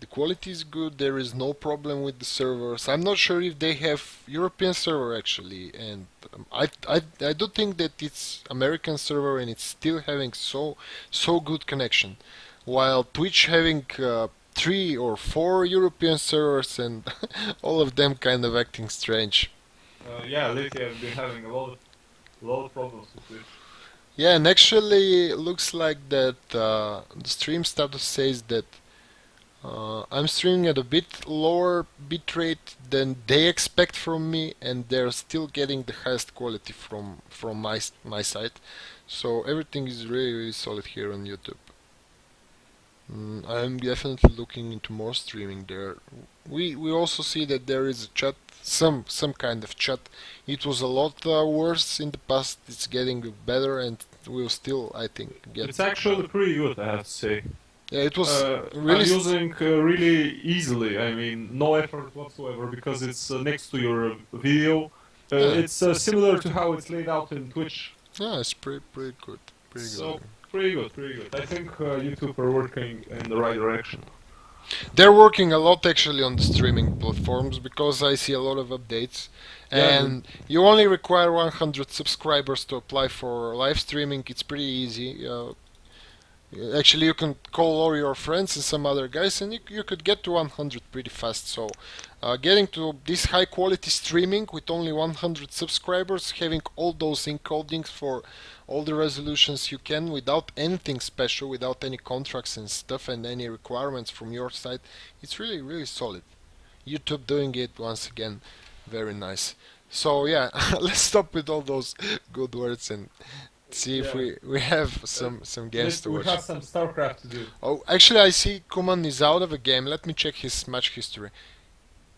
The quality is good. There is no problem with the servers. I'm not sure if they have European server actually, and I do think that it's American server and it's still having so good connection, while Twitch having 3 or 4 European servers and all of them kind of acting strange. Yeah, lately I've been having a lot of problems with Twitch. Yeah, and actually looks like that the stream status says that I'm streaming at a bit lower bitrate than they expect from me, and they're still getting the highest quality from my side. So everything is really solid here on YouTube. I'm definitely looking into more streaming there. We also see that there is a chat, some kind of chat. It was a lot worse in the past. It's getting better, and we'll still, I think, get. It's actually pretty good, I have to say. Yeah, it was I'm really. using really easily. I mean, no effort whatsoever because it's next to your video. Yeah, It's similar to how it's laid out in Twitch. yeah, it's pretty good, pretty good. So pretty good, pretty good. I think YouTube are working in the right direction. They're working a lot actually on the streaming platforms because I see a lot of updates. Yeah, And you only require 100 subscribers to apply for live streaming. It's pretty easy. Actually, you can call all your friends and some other guys, and you could get to 100 pretty fast. So, getting to this high quality streaming with only 100 subscribers, having all those encodings for all the resolutions you can without anything special, without any contracts and stuff and any requirements from your side, it's really solid. YouTube doing it once again, very nice. So yeah, let's stop with all those good words and see if yeah. we have some games to We watch. have some StarCraft to do. Oh, actually, I see Kuman is out of a game. Let me check his match history.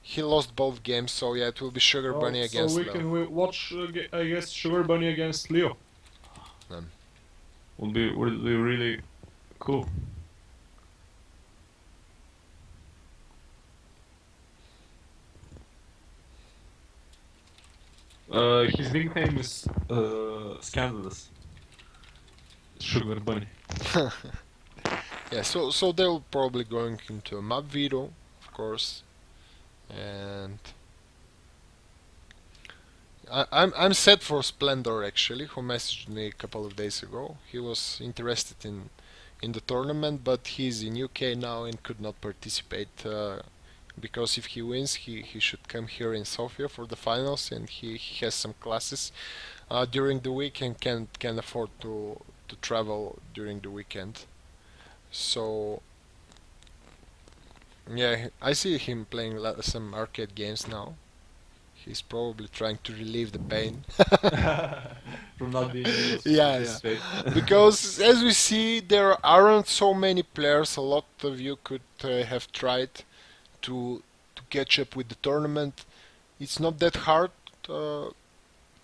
He lost both games, so yeah, it will be Sugar Bunny So against we Leo. can watch, I guess, Sugar Bunny against Leo. Um, Would be really cool. His nickname is Scandalous. Sugar Bunny. yeah, so they'll probably going into a map veto, of course, and I'm set for Splendor actually, who messaged me a couple of days ago. He was interested in the tournament, but he's in UK now and could not participate. Because if he wins, he should come here in Sofia for the finals, and he has some classes during the week and can afford to travel during the weekend. So yeah, I see him playing some arcade games now. He's probably trying to relieve the pain. From not being able to Yeah, yeah. participate. Because as we see, there aren't so many players. A lot of you could have tried to catch up with the tournament. It's not that hard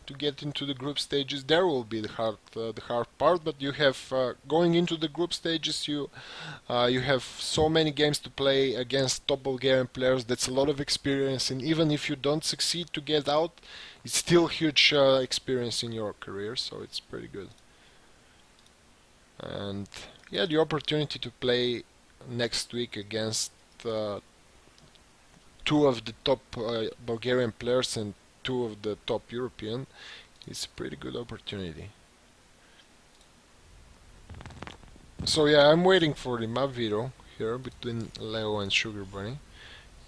to get into the group stages. There will be the hard part, but you have going into the group stages. You have so many games to play against top Bulgarian players. That's a lot of experience, and even if you don't succeed to get out, it's still huge experience in your career. So it's pretty good. And yeah, the opportunity to play next week against two of the top Bulgarian players and two of the top European is a pretty good opportunity. So yeah, I'm waiting for the map video here between Leo and Sugar Bunny,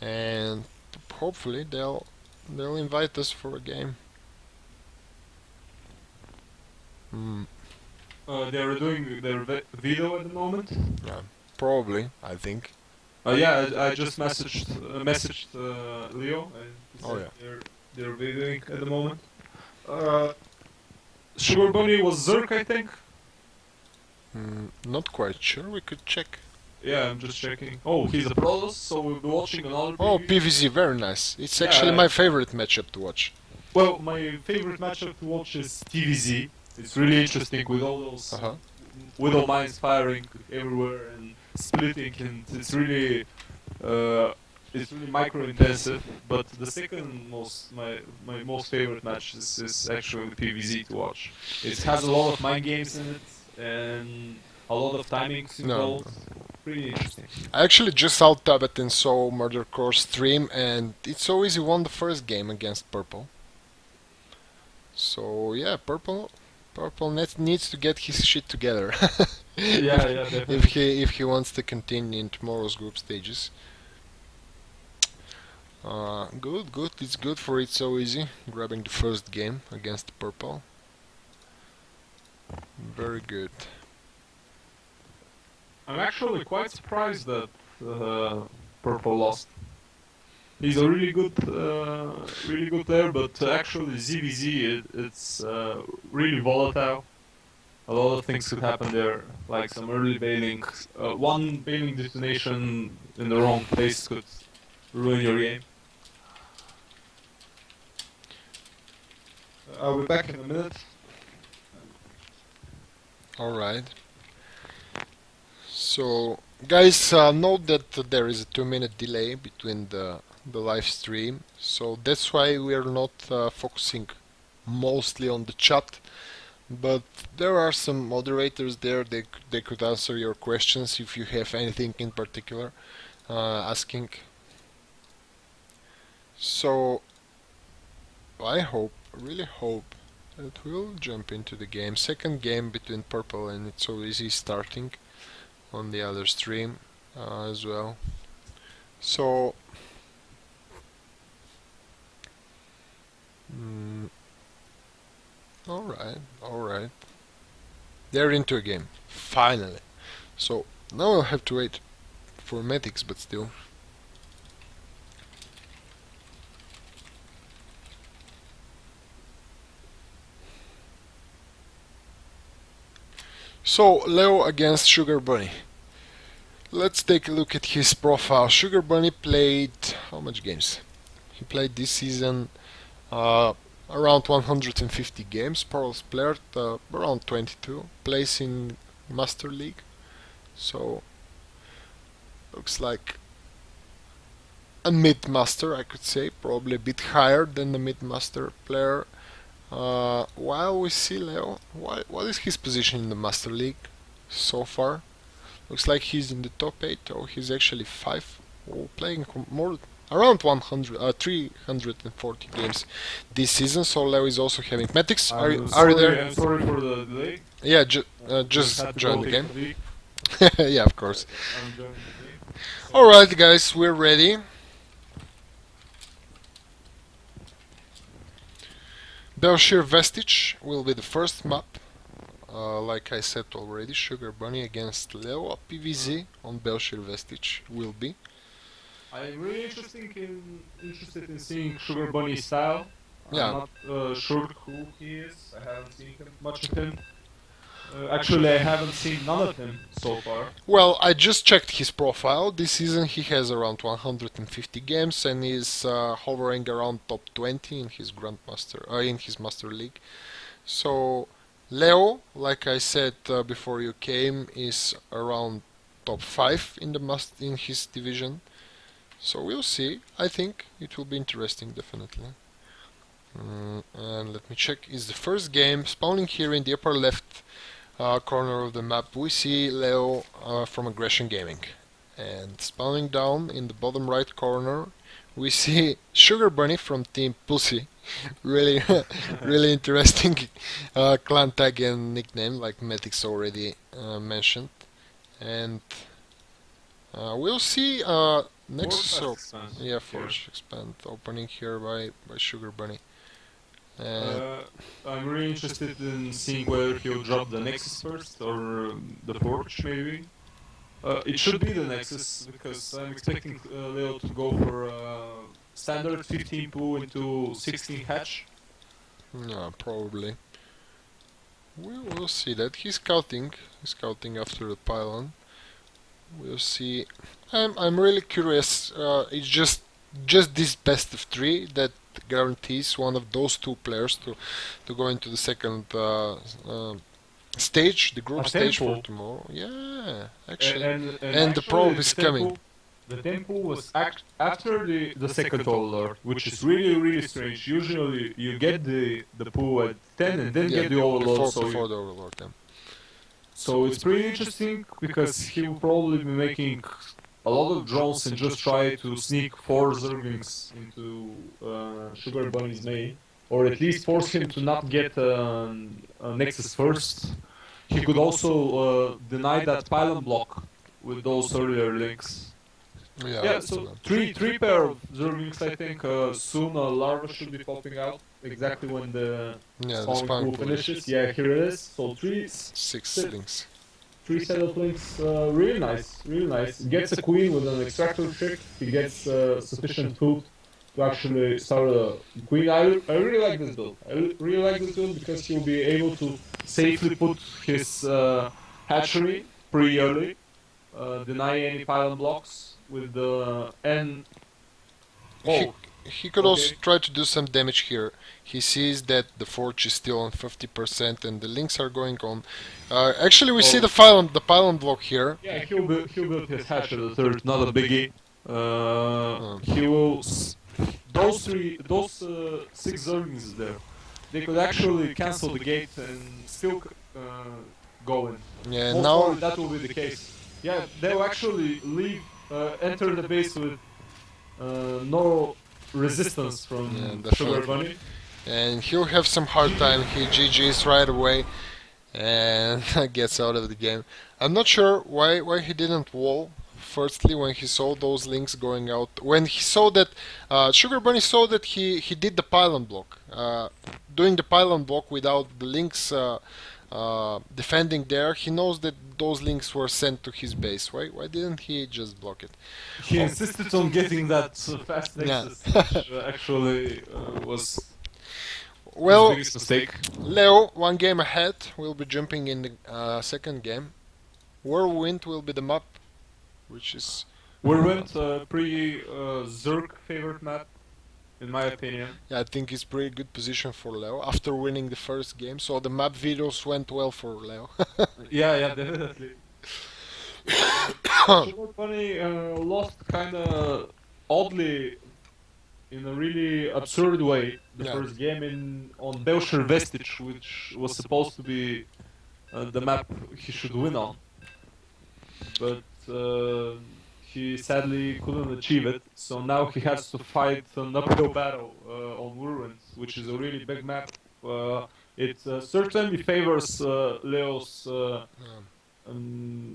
and hopefully they'll invite us for a game. Mm, They're doing their video at the moment. yeah, probably, I think. Yeah, I just messaged Leo and he Oh said yeah. they're videoing at the moment. Uh, Sugar Bunny was Zerk, I think. Not quite sure. We could check. Yeah, I'm just checking. Oh, he's a Protoss, so we'll be watching another Oh, preview. PVZ, very nice. It's Yeah, actually my favorite matchup to watch. Well, my favorite matchup to watch is TVZ. It's really interesting with all those Uh-huh. Widow mines firing everywhere and splitting, and uh, it's really micro intensive. But the second most my most favorite match is actually the PVZ to watch. It has a lot of mind games in it and a lot of timings No, involved. Pretty interesting. I actually just out tabbed and saw Murder Core stream, and it so easy won the first game against Purple. So yeah, Purple needs to get his shit together Yeah, yeah, definitely. if he wants to continue in tomorrow's group stages. Good. It's good for it so easy grabbing the first game against Purple. Very good. I'm actually quite surprised that Purple lost. He's a really good player, but actually ZVZ, it's really volatile. A lot of things could happen there, like some early bailing. One bailing detonation in the wrong place could ruin your game. I'll be back in a minute. Alright. So, guys, note that there is a 2-minute delay between the live stream, so that's why we are not focusing mostly on the chat, but there are some moderators there. They could answer your questions if you have anything in particular asking. So I really hope that we'll jump into the game. Second game between Purple and It's So Easy starting on the other stream as well. So alright. They're into a game, finally. So now I'll have to wait for MetHiX, but still. So Leo against Sugar Bunny. Let's take a look at his profile. Sugar Bunny played how much games? He played this season around 150 games. Pearls player around 22. Plays in Master League. So looks like a mid-master, I could say, probably a bit higher than the mid-master player. While we see Leo, what is his position in the Master League so far? Looks like he's in the top 8, or he's actually 5, playing more around 340 games this season. So Leo is also having MetHiX. Are you there? I'm sorry for the delay. Yeah, just join the game. Yeah, of course. Alright guys, we're ready. Belshire Vestige will be the first map. Like I said already, Sugar Bunny against Leo PVZ on Belshire Vestige will be. I'm really interested in seeing Sugar Bunny's style. Yeah. I'm not sure who he is. I haven't seen much of him. Actually, I haven't seen none of him so far. Well, I just checked his profile. This season he has around 150 games and is hovering around top 20 in his in his Master League. So Leo, like I said before you came, is around top 5 in his division. So we'll see. I think it will be interesting, definitely. And let me check. It's the first game spawning here in the upper left corner of the map. We see Leo from Aggression Gaming, and spawning down in the bottom right corner we see Sugar Bunny from Team Pussy. Really really interesting clan tag and nickname, like MetHiX already mentioned. And we'll see next. Yeah, Force Expand opening here by Sugar Bunny. I'm really interested in seeing whether he'll drop the Nexus first or the Forge, maybe. It should be the Nexus, because I'm expecting Leo to go for standard 15 poo into 16 hatch. Yeah, probably. We'll see that. He's scouting after the pylon. We'll see. I'm really curious. It's just this best of 3 that guarantees one of those 2 players to go into the second stage, the group stage for tomorrow. Yeah, actually. And the probe is coming. The tempo was after the second overlord, which is really strange. Usually you get the poo at 10 and then get the overlord. Before the overlord, yeah. So it's pretty interesting, because he will probably be making a lot of drones and just try to sneak 4 Zerglings into Sugar Bunny's main, or at least force him to not get a Nexus first. He could also deny that pylon block with those earlier links. Yeah, so three pair of zerglings, I think. Soon a larva should be popping out exactly when the Yeah, the spawning spawn pool finishes. Yeah, here it is. So six set, links. three set of links. Really nice, really nice. Gets a queen with an extractor trick. He gets sufficient food to actually start a queen. I really like this build. Really like this build because he'll be able to safely put his hatchery pretty early, deny any pylon blocks with the N. He, Oh, he could also okay. try to do some damage here. He sees that the forge is still on 50% and the links are going on. Actually, we see Oh, the pylon block here. yeah, he'll build his hatcher the third, not a biggie. Uh, He will those six zerglings there. They could actually cancel the gate and still go in. yeah, Most now probably that will be the case. Yeah, they'll actually enter the base with no resistance yeah, from Sugar definitely. Bunny. And he'll have some hard time. He GG's right away and gets out of the game. I'm not sure why he didn't wall. Firstly, when he saw those links going out, when he saw that Sugar Bunny saw that he did the pylon block, doing the pylon block without the links defending there, he knows that those links were sent to his base. Why didn't he just block it? He insisted on getting that fast Yeah. nexus, which actually was his Well, biggest mistake. Leo, one game ahead. We'll be jumping in the second game. Whirlwind will be the map, which is Whirlwind, pretty Zerg favorite map, in my opinion. yeah, I think it's pretty good position for Leo after winning the first game. So the map videos went well for Leo. Yeah, definitely. Sugar Bunny lost kind of oddly in a really absurd way the Yeah. first game on Belcher Vestige, which was supposed to be the map he should win on, but he sadly couldn't achieve it. So now he has to fight an uphill battle on Whirlwind, which is a really big map. It certainly favors Leo's.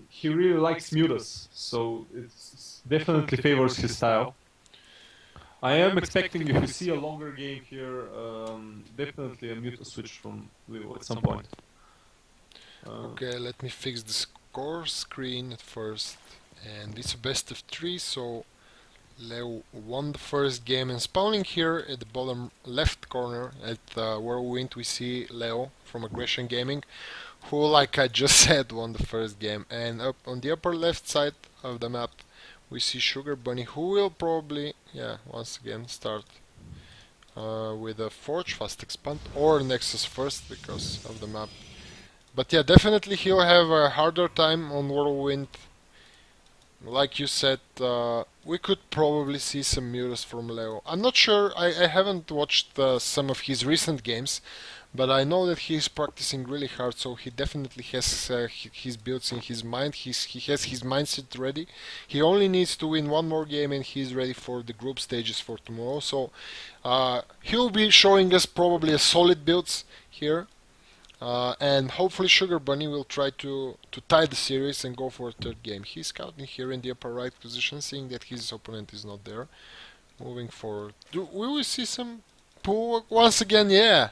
He really likes mutas, so it definitely favors his style. I am expecting if we see a longer game here, definitely a muta switch from Leo at some point. Okay, let me fix the score screen at first. And it's a best of 3, so Leo won the first game. And spawning here at the bottom left corner at Whirlwind, we see Leo from Aggression Gaming, who, like I just said, won the first game. And up on the upper left side of the map, we see Sugar Bunny, who will probably, yeah, once again start with a Forge Fast Expand or Nexus first because of the map. But yeah, definitely he'll have a harder time on Whirlwind. Like you said, we could probably see some mutas from Leo. I'm not sure, I haven't watched some of his recent games, but I know that he's practicing really hard, so he definitely has his builds in his mind. He has his mindset ready. He only needs to win one more game and he's ready for the group stages for tomorrow. So he'll be showing us probably a solid builds here. And hopefully Sugar Bunny will try to tie the series and go for a third game. He's scouting here in the upper right position, seeing that his opponent is not there. Moving forward. Will we see some pull once again? Yeah.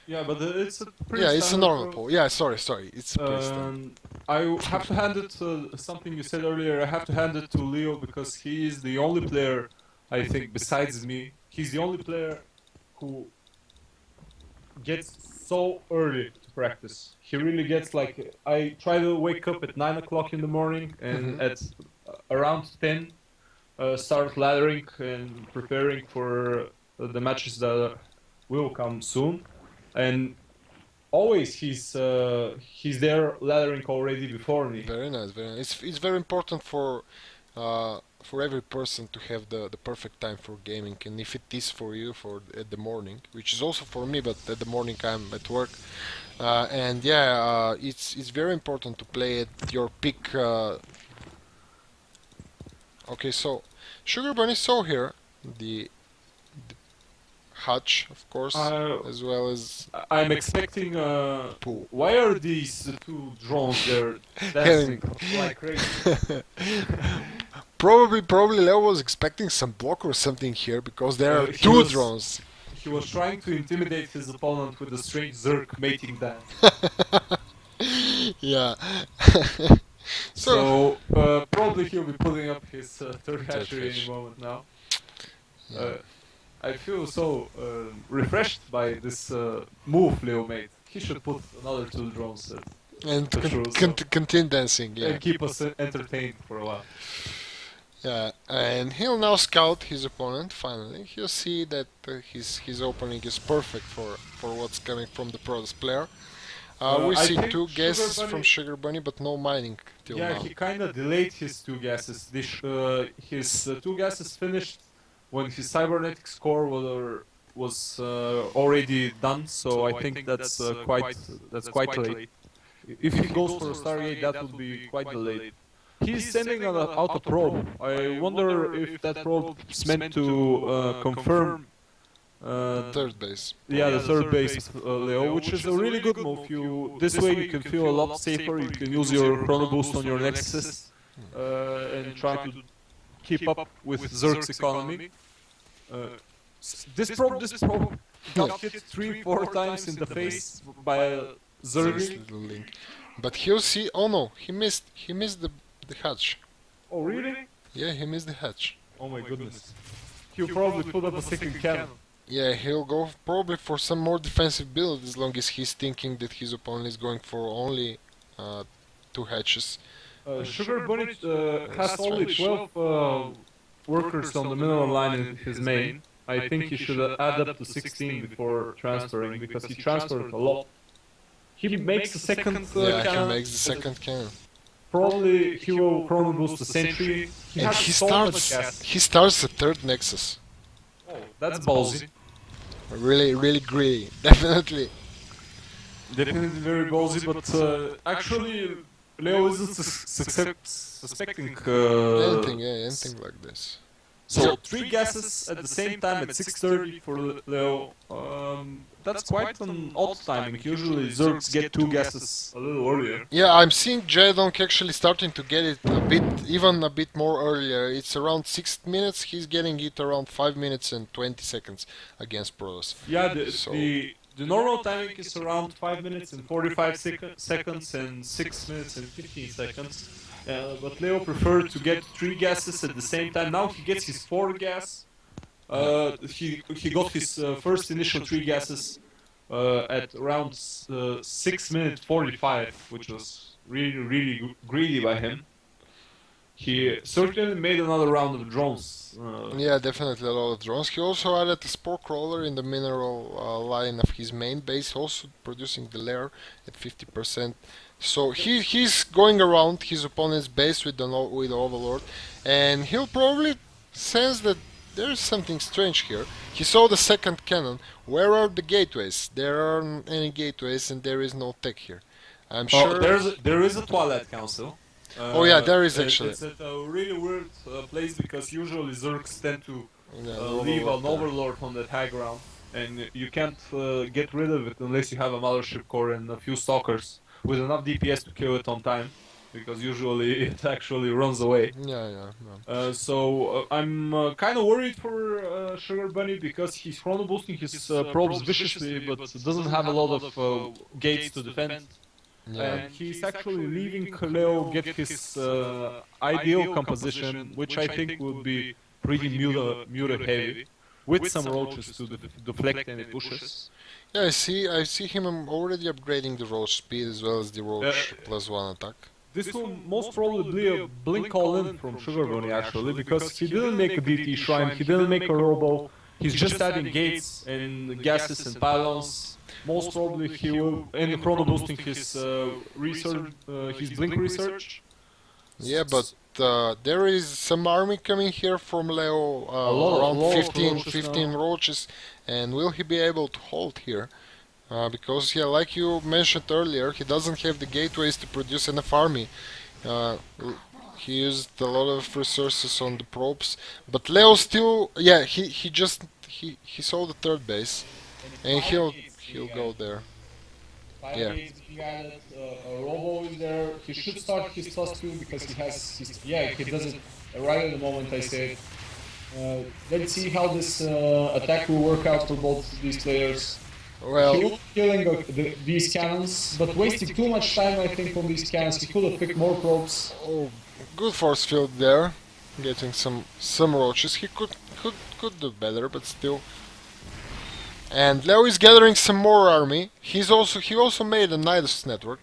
Yeah, but it's a pretty Yeah, it's a standard normal pro- pull. Yeah, sorry. It's pretty standard. I have to hand it to something you said earlier. I have to hand it to Leo because he is the only player, I think, besides me. He's the only player who gets so early to practice. He really gets like I try to wake up at 9 o'clock in the morning and at around 10 start laddering and preparing for the matches that will come soon. And always he's there laddering already before me. Very nice, very nice. It's very important for every person to have the perfect time for gaming, and if it is for you for at the morning, which is also for me, but at the morning I'm at work, and yeah, it's very important to play at your peak. Okay, so Sugar Bunny saw here the hatch, of course, as well as I'm expecting. pool. Why are these two drones there Having dancing like crazy? Probably Leo was expecting some block or something here because there are He two was drones. he was trying to intimidate his opponent with a strange Zerg mating dance. Yeah. So So probably he'll be putting up his third third hatchery any hatch. moment now. Yeah. Uh, I feel so refreshed by this move Leo made. He should put another two drones there And for sure, so continue dancing. Yeah. and keep us entertained for a while. Yeah, and he'll now scout his opponent. Finally, he'll see that his opening is perfect for what's coming from the Protoss player. We I see think two Sugar guesses Bunny, from Sugar Bunny, but no mining till yeah, now. he kind of delayed his two guesses. His two guesses finished when his cybernetics core was already done. So I think that's quite late. If he goes for a Stargate, that would be quite delayed. He's sending out a probe. I wonder if that probe is meant to confirm. Third base. Yeah, the third base of Leo, which is a really good move. You this way you can feel a lot safer. You can use your chrono boost on your Nexus and try to keep up with Zerg's economy. This probe got hit 3-4 times in the face by a There's Zerg. little link. But he'll see. Oh no, he missed. He missed the hatch. Oh really? Yeah, he missed the hatch. Oh my goodness. He'll probably put up a second cannon. Yeah, he'll go probably for some more defensive build as long as he's thinking that his opponent is going for only two hatches. Sugar Bunny has only 12 workers on the mineral line in his main. I think he should add up to 16 before transferring because he transferred a lot. He makes a second Yeah, he cannon. makes the second cannon. Probably he will chrono boost the sentry. He And has he so much starts gas. he starts the third nexus. Oh, that's ballsy. Really greedy. Definitely. Definitely very ballsy, but actually Leo isn't suspecting. Anything like this. So three guesses at the same time at 6:30 for Leo. That's quite an odd timing. Usually Zergs get two guesses a little earlier. Yeah, I'm seeing Jedonk actually starting to get it even a bit more earlier. It's around 6 minutes. He's getting it around 5 minutes and 20 seconds against Protoss. Yeah, So- the normal timing is around 5 minutes and 45 seconds and 6 minutes and 15 seconds. But Leo preferred to get three guesses at the same time. Now he gets his fourth guess. He got his first initial three guesses at around 6 minutes 45, which was really greedy by him. He certainly made another round of drones. Yeah, definitely a lot of drones. He also added a spore crawler in the mineral line of his main base, also producing the lair at 50%. So he's going around his opponent's base with with the Overlord, and he'll probably sense that there's something strange here. He saw the second cannon. Where are the gateways? There aren't any gateways, and there is no tech here. I'm sure. There is a Twilight Council. Oh, yeah, there is actually. It's at a really weird place because usually Zergs tend to Yeah, leave Overlord an there. Overlord on that high ground, and you can't get rid of it unless you have a Mothership core and a few Stalkers with enough DPS to kill it on time, because usually it actually runs away. Yeah. So I'm kind of worried for Sugar Bunny because he's chrono boosting his probes viciously, but doesn't have a lot of gates to defend. Yeah. And he's actually leaving Leo get his ideal composition, which I think would be pretty muta heavy, with some roaches to deflect any pushes. Yeah, I see him already upgrading the roach speed as well as the roach +1 attack. This will most probably be a blink all-in from Sugar Bunny actually, because he didn't make a DT Shrine, he didn't make a Robo, he's just adding gates and gases and pylons. Most probably he will end chrono boosting his research, his blink research. Yeah, but there is some army coming here from Leo, around lot of 15, roaches 15 now. roaches, and will he be able to hold here? Because, yeah, like you mentioned earlier, he doesn't have the gateways to produce enough army. He used a lot of resources on the probes, but Leo still, yeah, he saw the third base, and he'll go there. Yeah. He added a Robo in there. He should start his +2 because he has his, he doesn't right at the moment, I say it. Let's see how this attack will work out for both these players. He Well, was killing these cannons, but wasting too much time, I think, on these cannons. He could have picked more probes. oh, good force field there, getting some roaches. He could do better, but still. And Leo is gathering some more army. He also made a Nidus network,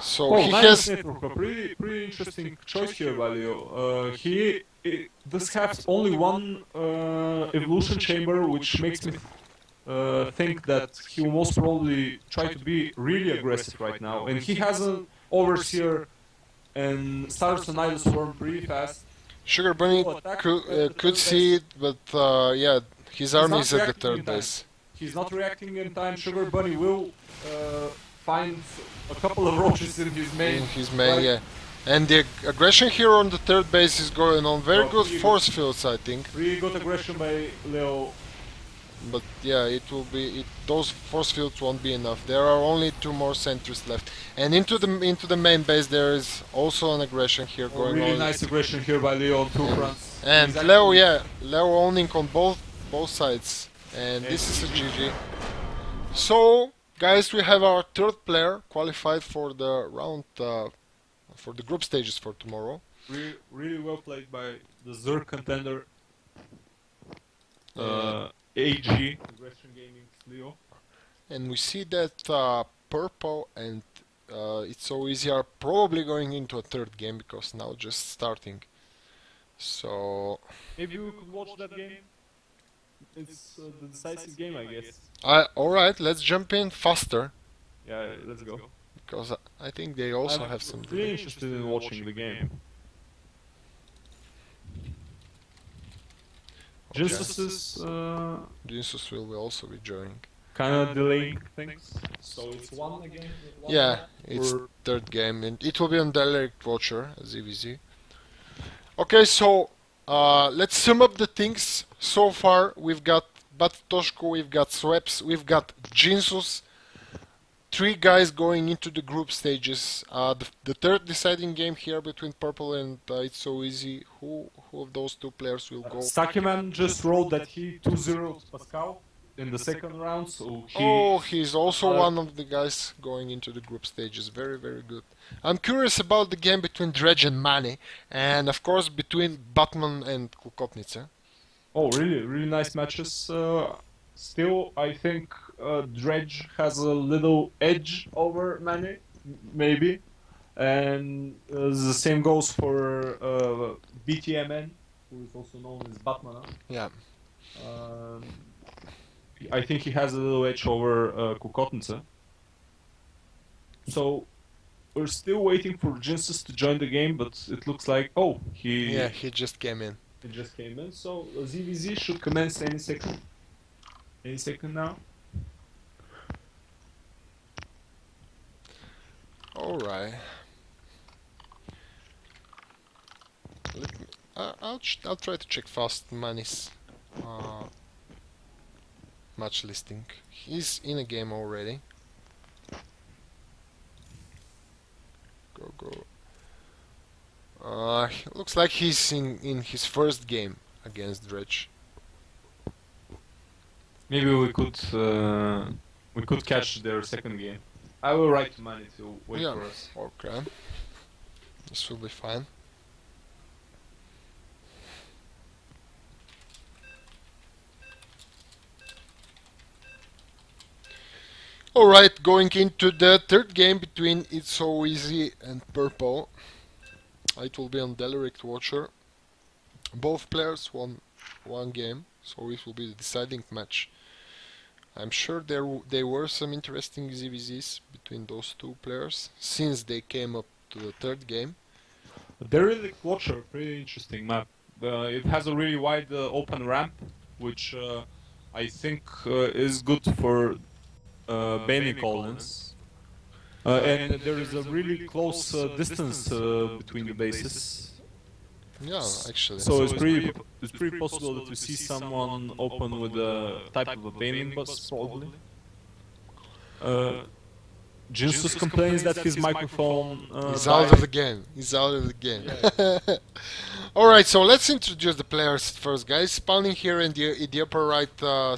so he Nidus has. network, a pretty interesting choice here by Leo. This has only one evolution chamber, which makes me think that he will most probably try to be really aggressive right now. And he has an overseer and starts a Nidus swarm pretty fast. Sugar Bunny Attack could see it, but yeah, his army is at the third base. He's not reacting in time. Sugar Bunny will find a couple of roaches in his main. In his main, yeah. And the aggression here on the third base is going on. Very good force fields, I think. Really good aggression by Leo. But yeah, it will be. Those force fields won't be enough. There are only 2 more sentries left, and into the main base there is also an aggression here going Really on. nice aggression here by Leo on 2 fronts. And Leo, yeah, Leo owning on both sides, and this is a GG. So, guys, we have our third player qualified for the round, for the group stages for tomorrow. Really well played by the Zerg contender. AG, Aggression Gaming Leo. And we see that Purple and It's So Easy are probably going into a third game because now just starting. So maybe we could watch that game. It's the decisive game, I guess. alright, let's jump in faster Yeah, let's go. because I think they also have some really interested in watching the game. Jinsus is Jesus will also be joining. kind of delaying things, so it's one again. Yeah, it's third game and it will be on Direct Watcher, ZVZ. Okay, so let's sum up the things so far. We've got Batoshko, we've got Sweps, we've got Jinsus. 3 guys going into the group stages. The third deciding game here between Purple and It's So Easy. Who of those 2 players will go? Stakiman just wrote that he 2-0 Pascal in the second round, so He's also one of the guys going into the group stages. Very, very good. I'm curious about the game between Dredge and Mani, and of course between Batman and Kukotnica. Oh, really nice matches. Still, I think Dredge has a little edge over Mani, maybe. And the same goes for BTMN, who is also known as Batman. Yeah. I think he has a little edge over Kukotnica. So, we're still waiting for Jinsus to join the game, but it looks like, he just came in. He just came in, so ZVZ should commence any second. Any second now. Alright. I'll try to check fast Mani's match listing. He's in a game already. Go. Looks like he's in his first game against Dredge. Maybe we could catch their second game. I will write to Mani to wait for us. Okay. This will be fine. Alright, going into the third game between It's So Easy and Purple. It will be on Direct Watcher. Both players won one game, so it will be the deciding match. I'm sure there were some interesting ZVZs between those 2 players since they came up to the third game. Direct Watcher, pretty interesting map. It has a really wide open ramp, which I think is good for banning colonies. And there is a really close distance between the bases. Yeah, actually. So it's pretty possible that we see someone open with a type of a banning bus, probably. Jinsus complains that his microphone He's out of the game. He's out of the game. Alright, so let's introduce the players first, guys. Spawning here in the upper right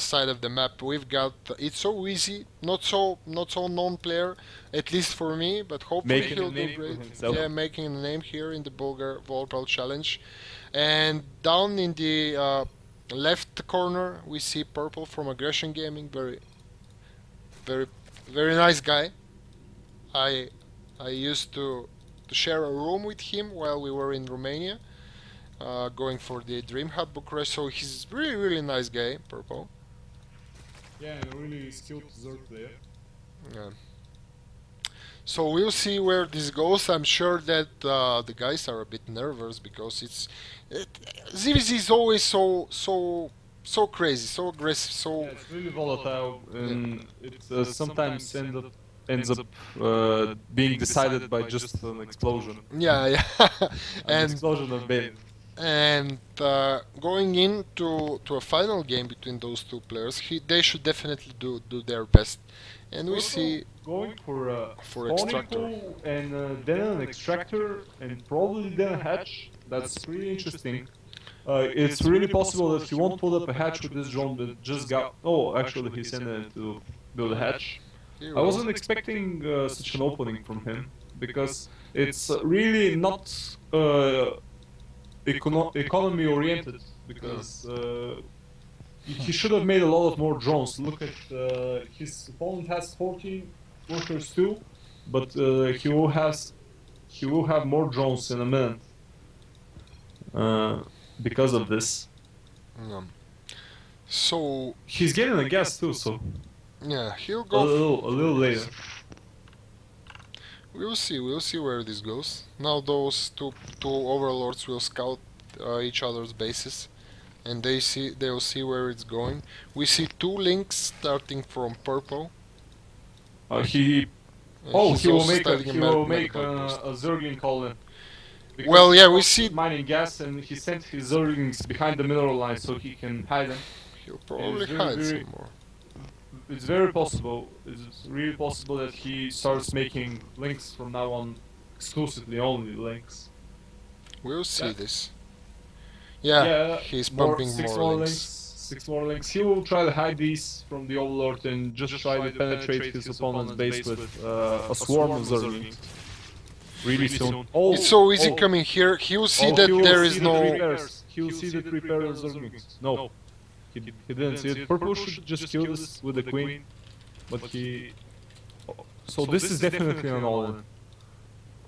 side of the map, we've got It's So Easy, not so known player, at least for me, but hopefully Making he'll a do name for great. himself. Yeah, making a name here in the Bulgar Vorpal Challenge. And down in the left corner, we see Purple from Aggression Gaming. Very, very nice guy. I I used to share a room with him while we were in Romania, going for the Dream Hut Bucharest. So he's really nice guy, Purple. Yeah, and a really skilled Zerg player. Yeah. So we'll see where this goes. I'm sure that the guys are a bit nervous because ZVZ is always so crazy, so aggressive, so Yeah, it's really volatile, and it sometimes ends up being decided by just an explosion. yeah. An and explosion of bailing. and going into a final game between those two players, they should definitely do their best. And we see Going for a for spawning extractor. pool and then an extractor and probably then a hatch. That's pretty interesting. It's really possible that he won't pull up a hatch with this drone, but just got. Oh, actually, he sent it to build a hatch. Here I we wasn't expecting such an opening from him because it's really not economy oriented. Because he should have made a lot of more drones. Look at his opponent has 14 workers too, but he will have more drones in a minute because of this. go. So He's getting a gas too, so yeah, he'll a go. little later. We'll see where this goes. Now those two overlords will scout each other's bases, and they'll see where it's going. We see two links starting from purple. He He's will also make starting he will make medical post. a Zergling colony. Because Well, yeah, we he's see mining gas, and he sent his Zerglings behind the mineral line so he can hide them. he'll probably very, hide very- some more. It's very possible. It's really possible that he starts making links from now on, exclusively only links. We'll see Yeah. this. Yeah, he's pumping six more links. Six more links. He will try to hide these from the Overlord and just try to penetrate his opponent's base with a swarm of Zerglings. Really soon. Oh, It's so easy coming here. He'll see that he will there see is the no. three pairs. He will see the three pairs of Zerglings. No, he didn't see it. Purple should just kill this with the queen, but he. So this is definitely an all-in.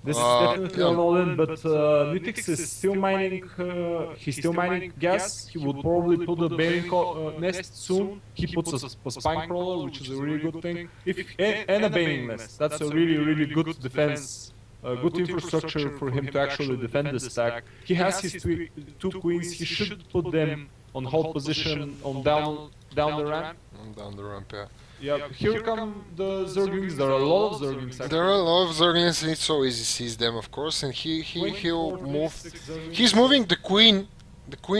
This is definitely yeah. an all-in, but NoThx is still mining. He's still mining gas. He will probably put a bailing nest soon. He puts a spine crawler, which is a really good thing. And a bailing nest. That's a really good defense. Good infrastructure for him to actually defend this stack. He has his two queens. He should put them on hold position on down the ramp. Down the ramp, yeah. Yeah, here come the Zerglings. There are a lot of Zerglings. There are a lot of Zerglings, and it's so easy to seize them, of course, and he'll move. He's moving the queen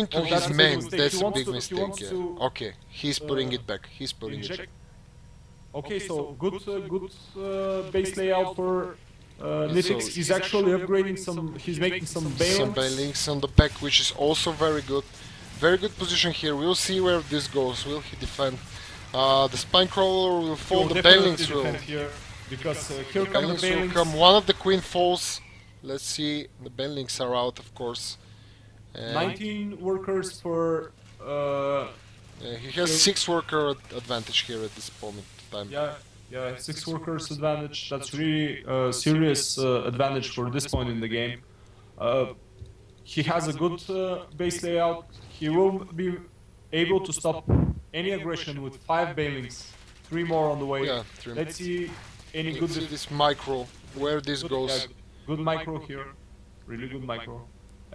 to Oh, his that's a big main. mistake. That's He a wants big to- he mistake, wants yeah. to, Okay, he's putting it back. He's putting it back. Inject. Okay, so good base layout for NoThx. He's actually upgrading some. He's making some Some bailings. bailings on the back, which is also very good. Very good position here. We'll see where this goes. Will he defend? The spine crawler will He fall. will The definitely bailings will. defend here because here come the Bailings will bailings. come. One of the queen falls. Let's see. The bailings are out, of course. And 19 workers for. he has 6 worker advantage here at this moment in time. Yeah, 6 workers advantage. That's really serious advantage for this point in the game. He has a good base layout. He will be able to stop any aggression with 5 bailings, 3 more on the way. Yeah, 3 Let's see any Let's good. see this micro, where this goes. Good micro here, really good micro,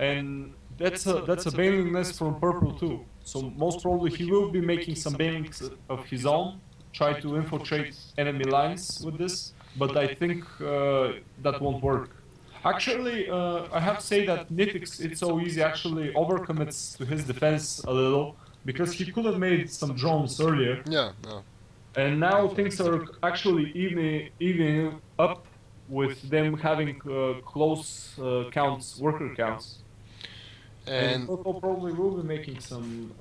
and that's a bailing nest from purple too. So most probably he will be making some bailings of his own, try to infiltrate enemy lines with this. But I think that won't work. Actually, I have to say that NoThx, It's So Easy actually overcommits to his defense a little because he could have made some drones earlier. Yeah, yeah. And now things are actually evening up with them having close counts, worker counts. And And Purple probably will be making some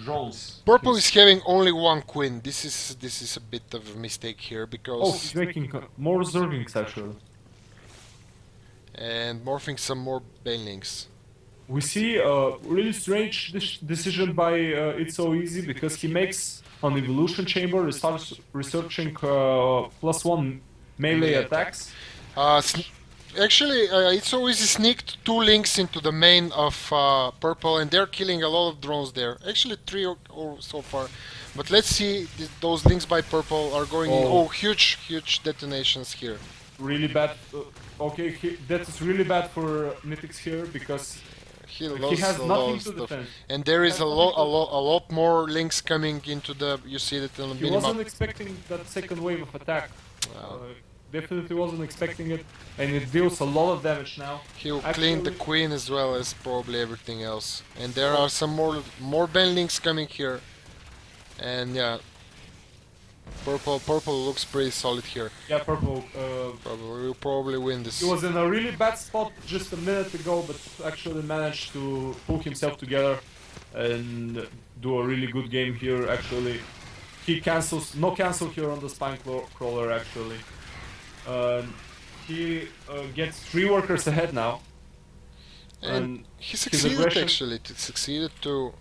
drones. Purple is having only one queen. This is a bit of a mistake here Oh, he's because making more Zerglings actually. and morphing some more banelings. We see a really strange decision by It's So Easy because he makes an evolution chamber, starts researching +1 melee attacks. Uh, sn- Actually, it's always sneaked two links into the main of purple, and they're killing a lot of drones there. Actually, three or so far. But let's see, those links by purple are going in. Oh. Oh, huge detonations here. Really bad. Okay, that is really bad for NoThx here because He he lost has a lot nothing of to stuff, defend. and there is Has a nothing lot, to- a lot more links coming into the. You see that on the He minimap. wasn't expecting that second wave of attack. Definitely wasn't expecting it, and it deals a lot of damage now. He'll clean the Actually, queen as well as probably everything else. And there Oh. are some more banelings coming here. And yeah, purple looks pretty solid here. yeah, Purple. Probably will probably win this. He was in a really bad spot just a minute ago, but actually managed to pull himself together and do a really good game here. Actually, he cancels no cancel here on the spine crawler. Actually, he gets 3 workers ahead now, And he his succeeded aggression. actually. Succeeded to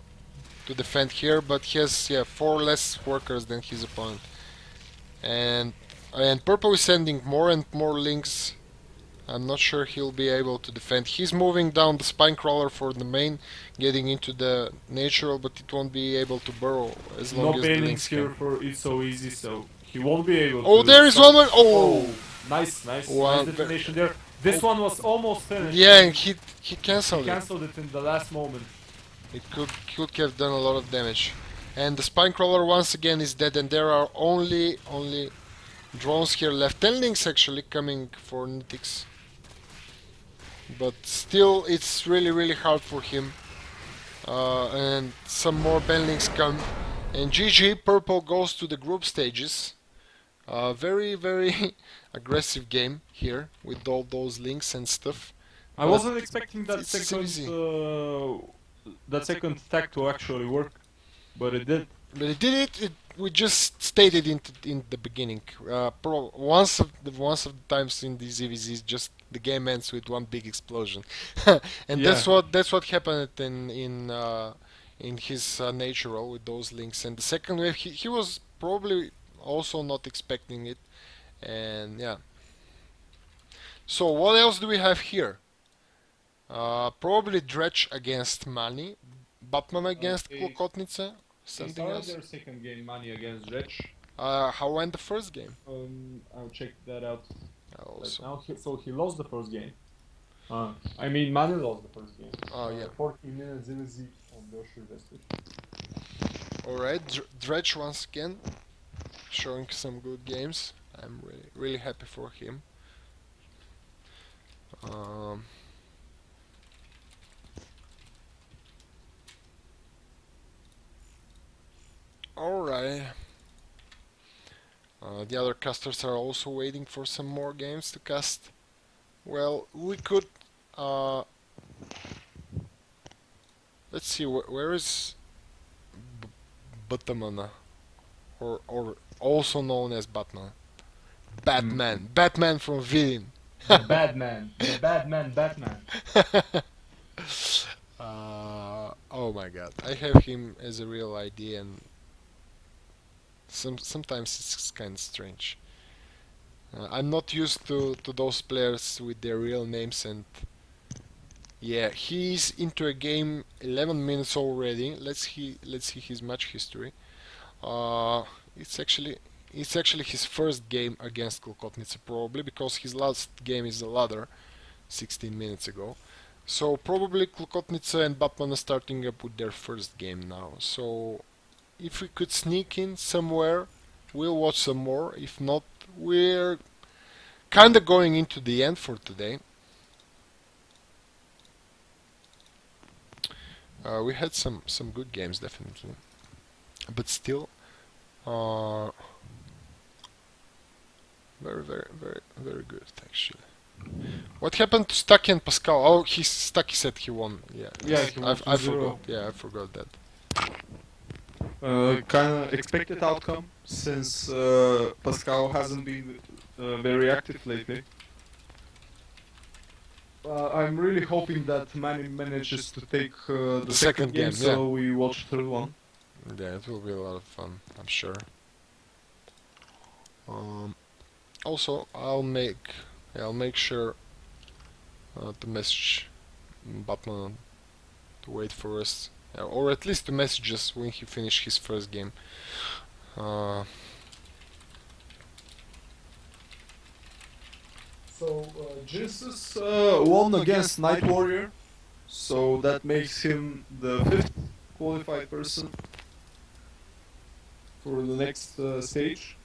defend here, but he has 4 less workers than his opponent. And purple is sending more and more links. I'm not sure he'll be able to defend. He's moving down the spine crawler for the main, getting into the natural, but it won't be able to burrow as long No as the bailings links here can. for It's So Easy, so he won't be able Oh, to. there is one more. Oh, Nice One detonation there. This one was almost finished. yeah, and he He canceled it. cancelled it in the last moment. It could have done a lot of damage. And the spine crawler once again is dead, and there are only drones here left. 10 links actually coming for NoThx. But still, it's really hard for him. And some more banlings come. And GG, purple goes to the group stages. Very aggressive game here with all those links and stuff. I wasn't expecting that it's so easy. second attack to actually work, but it did. But it did it. We just stated in the beginning. Once of the times in these EVZs, just the game ends with one big explosion, and Yeah. that's what happened in his natural with those links. And the second wave, he was probably also not expecting it, and yeah. So what else do we have here? Probably Dredge against Mani, Batman against Okay. Klokotnica. Something else. Their second game, Money against Dredge. How went the first game? I'll check that out. Also. Now, so he lost the first game. I mean, Mani lost the first game. Oh yeah. 14 minutes easy on Berkshire Vestige. Alright, Dredge once again, showing some good games. I'm really happy for him. Alright. The other casters are also waiting for some more games to cast. Well, we could. Let's see, where is Batman, or also known as Batman. Batman from Villain. The bad man, Batman. Oh my god, I have him as a real ID, and sometimes it's kind of strange. I'm not used to those players with their real names, and yeah, he's into a game 11 minutes already. Let's see his match history. It's actually his first game against Klokotnica, probably because his last game is a ladder 16 minutes ago. So probably Klokotnica and Batman are starting up with their first game now. So if we could sneak in somewhere, we'll watch some more. If not, we're kinda going into the end for today. We had some good games, definitely, but still, very good actually. What happened to Stucky and Pascal? Oh, Stucky said he won. Yeah, Yeah, he won I 2-0. forgot. Yeah, I forgot that. Kind of expected outcome since Pascal hasn't been very active lately. I'm really hoping that Manny manages to take the second game, yeah. so we watch third one. Yeah, it will be a lot of fun, I'm sure. Also, I'll make sure to message Batman to wait for us, or at least to message us when he finished his first game. So Jesus won against Night Warrior, so that makes him the fifth qualified person for the next stage.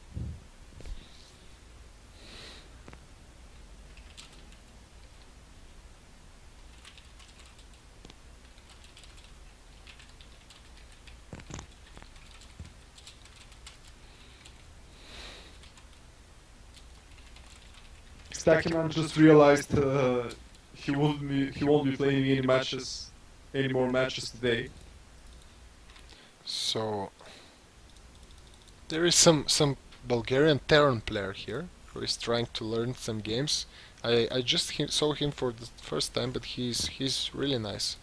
Stackyman just realized he won't be playing any more matches today. So there is some Bulgarian Terran player here who is trying to learn some games. I just saw him for the first time, but he's really nice,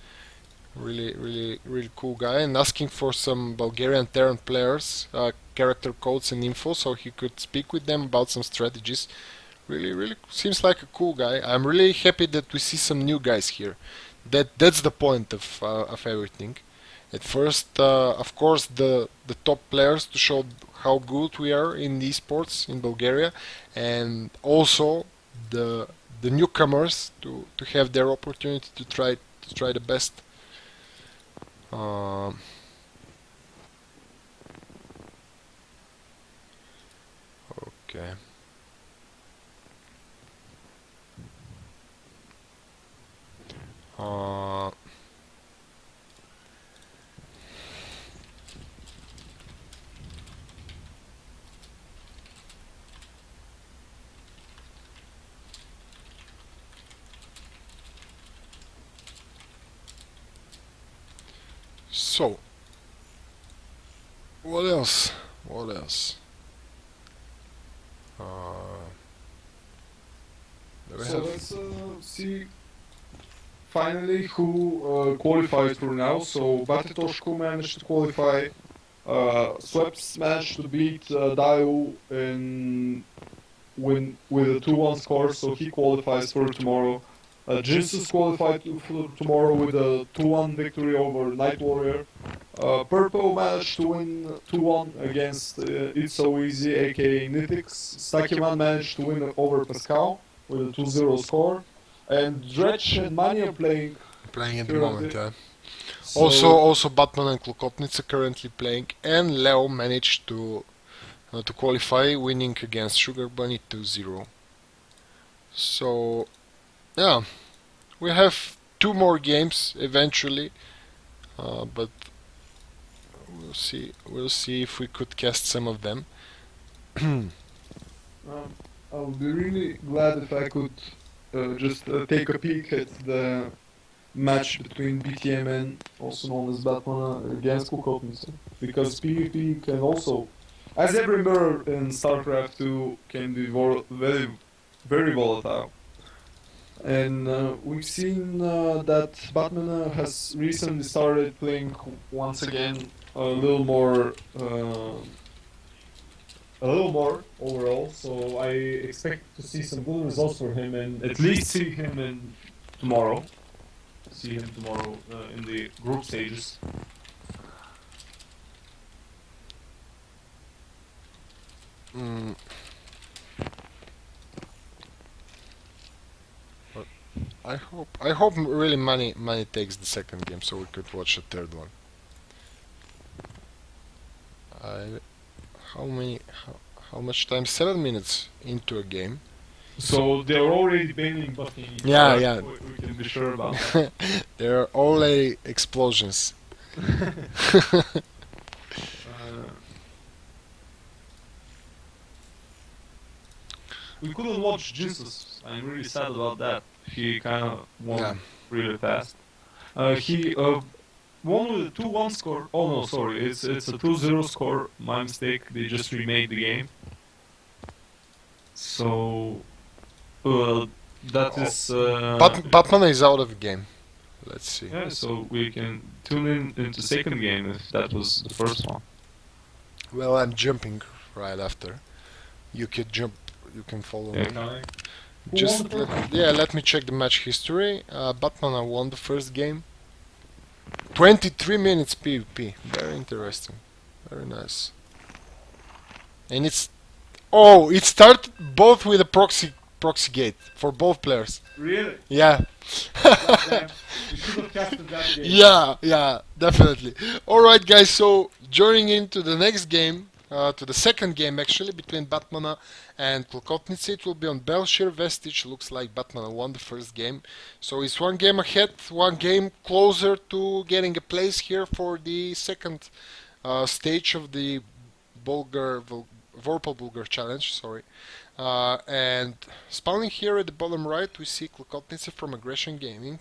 really cool guy, and asking for some Bulgarian Terran players, character codes and info, so he could speak with them about some strategies. Really seems like a cool guy. I'm really happy that we see some new guys here. That's the point of everything. At first, of course, the top players to show how good we are in esports in Bulgaria, and also the the newcomers to have their opportunity to try the best. Um, okay. Uh, so, what else? What else? Do we So have? let's see finally who qualified for now. So Batitoshku managed to qualify. Sweps managed to beat Dayu in win with a 2-1 score, so he qualifies for tomorrow. Jinsus qualified for tomorrow with a 2-1 victory over Night Warrior. Purple managed to win 2-1 against It's So Easy, aka NoThx. Stakiman managed to win over Pascal with a 2-0 score. And Dredge and Mani are playing Playing at the moment, currently. yeah. So, Also Batman and Klukotnica currently playing, and Leo managed to qualify, winning against Sugar Bunny 2-0. So yeah, we have two more games eventually, but we'll see if we could cast some of them. I would be really glad if I could just take a peek at the match between BTM and also known as Batman against Kukotnice. Because PvP can also, as every mirror in StarCraft 2, can be very volatile. And we've seen that Batman has recently started playing once again a little more overall. So I expect to see some good results for him, and at least see him in tomorrow. See him tomorrow in the group stages. Mm. I hope really money takes the second game so we could watch the third one. I how much time? 7 minutes into a game. So they're already banning buffing each Yeah, other. yeah. We can be sure about that. There are already explosions. we couldn't watch Jesus. I'm really sad about that. He kind of won really fast. He won with a 2-1 score. Oh no, sorry, it's a 2-0 score. My mistake. They just remade the game. So that is. Batman is out of the game. Let's see. Yeah, so we can tune in into second game if that was the first one. Well, I'm jumping right after. You can jump. You can follow me. Just let me check the match history. Batman won the first game. 23 minutes PvP. Very interesting. Very nice. And it started both with a proxy gate for both players. Really? Yeah. You should have casted that game. Yeah, definitely. Alright guys, so joining into the next game, to the second game actually, between Batmana and Klokotnice, it will be on Belshir Vestige. Looks like Batmana won the first game. So it's one game ahead, one game closer to getting a place here for the second stage of the Vorpal Bulgar challenge, sorry. And spawning here at the bottom right, we see Klokotnice from Aggression Gaming.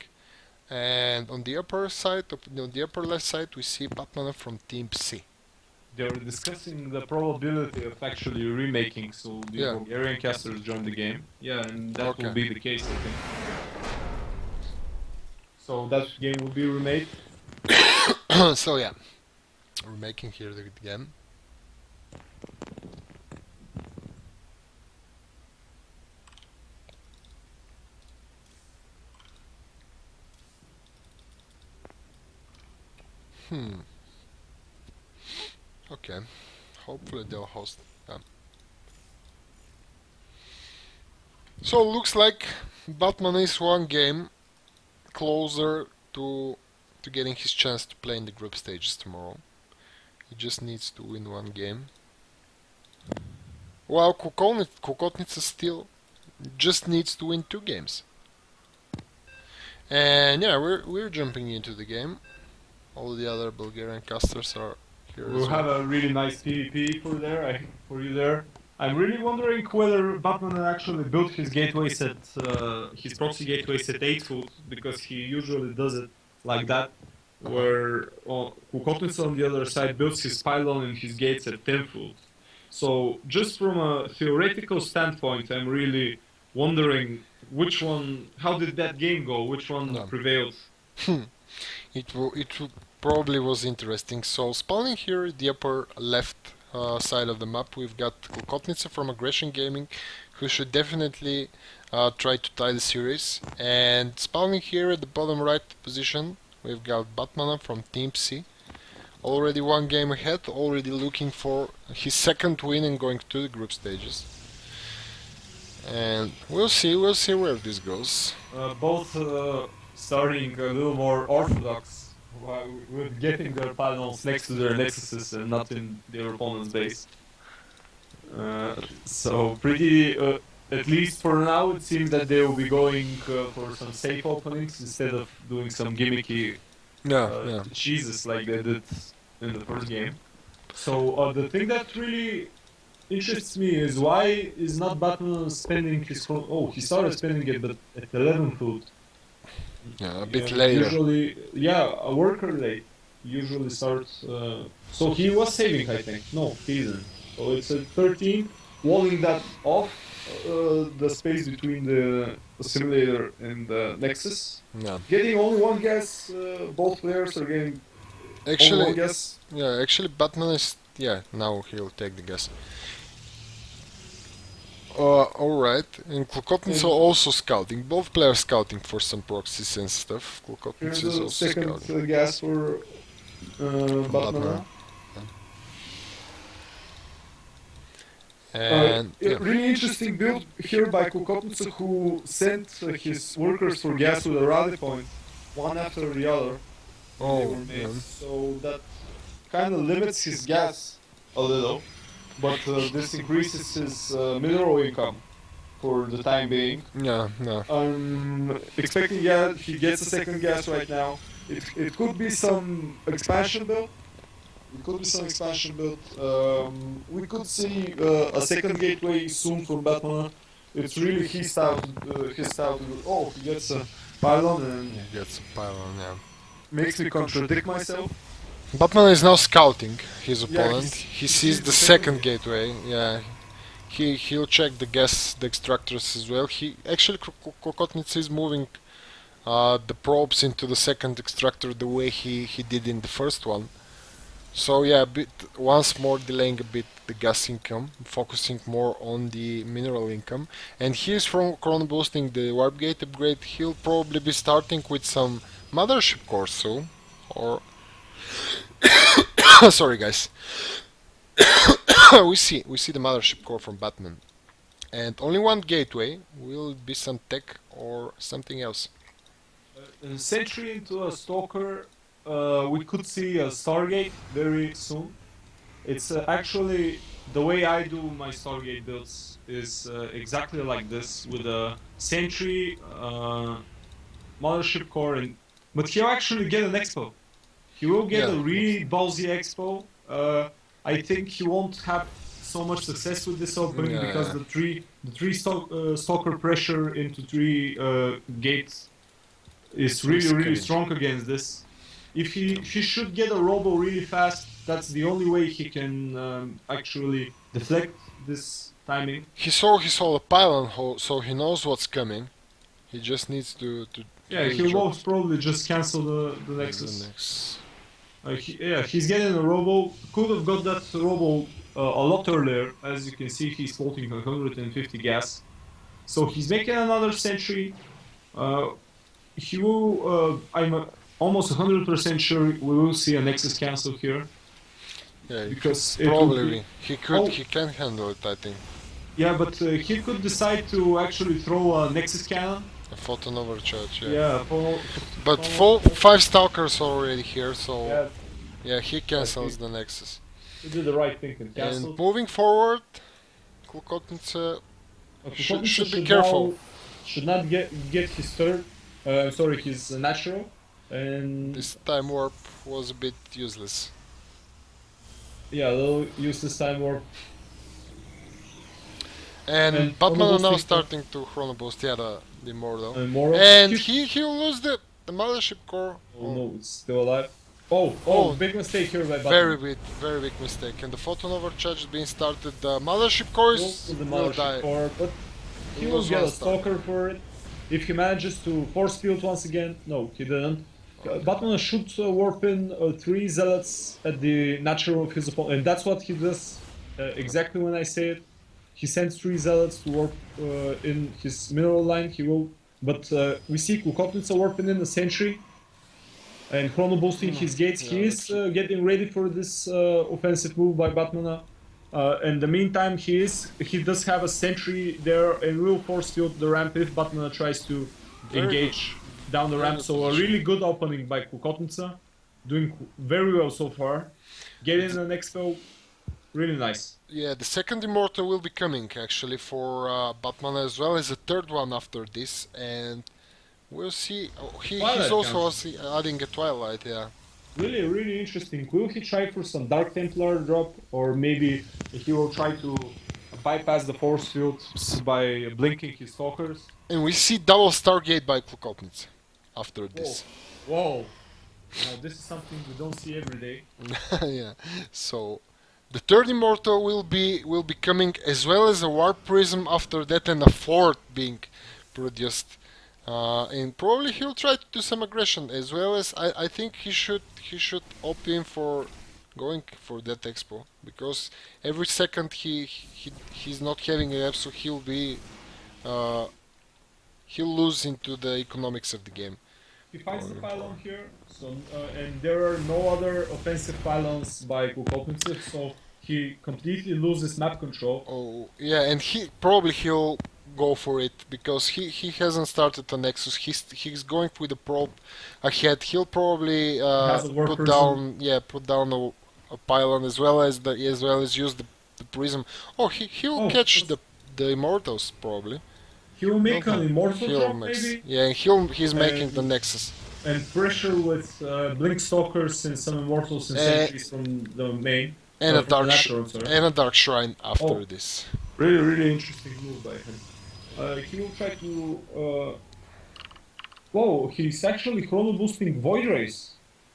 And on the upper side, on the upper left side, we see Batman from Team C. They were discussing the probability of actually remaking, so the Bulgarian casters joined the game. Yeah, and that will be the case, I think. So that game will be remade. So yeah, we're making here the game. Okay. Hopefully they'll host them. So looks like Batman is one game closer to getting his chance to play in the group stages tomorrow. He just needs to win one game. While Kukotnica still just needs to win 2 games. And yeah, we're jumping into the game. All the other Bulgarian casters are here. We'll have a really nice PvP for you there. I'm really wondering whether Batman actually built his gateways at his proxy gateways at 8 foot, because he usually does it like that, where Kukotnica on the other side builds his pylon and his gates at 10 foot. So just from a theoretical standpoint, I'm really wondering how did that game go? Which one prevailed? It probably was interesting. So spawning here at the upper left side of the map, we've got Klokotnica from Aggression Gaming, who should definitely try to tie the series. And spawning here at the bottom right position, we've got Batmana from Team C. Already one game ahead, already looking for his second win and going to the group stages. And we'll see where this goes. Both starting a little more orthodox, with getting their pylons next to their nexuses and not in their opponent's base. So pretty, at least for now, it seems that they will be going for some safe openings instead of doing some gimmicky cheeses like they did in the first game. So the thing that really interests me is why is not Batman spending his he started spending it, but at 11 foot. Yeah, a bit later. Usually, a worker late usually starts. So he was saving, I think. No, he isn't. So it's a 13, walling that off the space between the simulator and the Nexus. Yeah. Getting only one gas. Both players are getting only one gas. Yeah, actually, Batman is. Yeah, now he'll take the gas. Alright, and Klokotnica also scouting. Both players scouting for some proxies and stuff. Klokotnica is also second scouting. gas for Batman. And really interesting build here by Klokotnica, who sent his workers for gas with a rally point, one after the other. So that kind of limits his gas a little. But this increases his mineral income for the time being. Yeah. I'm expecting, he gets a second gas right now. It could be some expansion build. We could see a second gateway soon from Batman. it's really his style. His style to do. Oh, he gets a pylon and He gets a pylon, yeah. makes me contradict myself. Batman is now scouting his Yeah, opponent. He sees the second gateway. Yeah, he'll check the extractors as well. He actually Kokotnitz is moving the probes into the second extractor the way he did in the first one. So yeah, once more delaying a bit the gas income, focusing more on the mineral income. And here's from chrono boosting the warp gate upgrade. He'll probably be starting with some mothership core soon, or sorry guys. we see the mothership core from Batman, and only one gateway. Will it be some tech or something else? Sentry into a stalker. We could see a Stargate very soon. It's actually the way I do my Stargate builds is exactly like this with a Sentry, Mothership Core, and but he'll actually get an Expo. He will get a really ballsy Expo. I think he won't have so much success with this opening because the three stalker pressure into three gates is really strong against this. If he should get a robo really fast, that's the only way he can actually deflect this timing. He saw a pylon, so he knows what's coming. He just needs to yeah, he will probably just cancel the Nexus. He's getting a robo. Could have got that robo a lot earlier. As you can see, he's floating 150 gas. So he's making another sentry. He will. I'm almost 100% sure we will see a Nexus cancel here. Yeah, because probably he can handle it, I think. Yeah, but he could decide to actually throw a Nexus cannon. A photon overcharge, yeah. Yeah, but 5 stalkers already here, so yeah, he cancels the Nexus. He did the right thing and canceled. And moving forward, Kulkotnitsa should be careful. Should not get his third. Sorry, his natural. And this time warp was a bit useless. Yeah, they'll use this time warp. And Batman now starting to chrono boost, the Immortal. And he'll lose the mothership core. Oh no, it's still alive. Oh, big mistake here by Batman. Very big mistake. And the photon overcharge is being started. The mothership core will die. But he will get a stalker for it. If he manages to force field once again, no, he didn't. Batman should warp in 3 zealots at the natural of his opponent, and that's what he does exactly when I say it. He sends 3 zealots to warp in his mineral line. He will, but we see Kulkotnitsa warping in the sentry and chrono boosting his gates. He is getting ready for this offensive move by Batman. In the meantime, he does have a sentry there and will force field the ramp if Batman tries to engage down the ramp. So a really good opening by Kulkotnitsa, doing very well so far. Getting an expo, really nice. Yeah, the second Immortal will be coming actually for Batman as well as a third one after this, and we'll see. He's also adding a Twilight, yeah. Really interesting. Will he try for some Dark Templar drop, or maybe he will try to bypass the force field by blinking his stalkers? And we see double Stargate by Kulkotnitsa after this. Whoa! Now this is something we don't see every day. Yeah. So the third Immortal will be coming, as well as a Warp Prism after that, and a fourth being produced. And probably he'll try to do some aggression, as well as I think he should opt in for going for that expo, because every second he's not having an expo, he'll lose into the economics of the game. He finds the pylon here, so and there are no other offensive pylons by Kulkotnitsa, so he completely loses map control. Oh yeah, and he'll go for it because he hasn't started a Nexus. He's going with the probe ahead. He'll probably put down a pylon as well as use the prism. Oh, he'll catch the Immortals probably. He will make an Immortal drop maybe. Yeah, he's making the Nexus. And pressure with Blink Stalkers and some Immortals and Sentries from the main. And a Dark Shrine after this. Really interesting move by him. He will try to. Whoa, he's actually chrono boosting Void Race,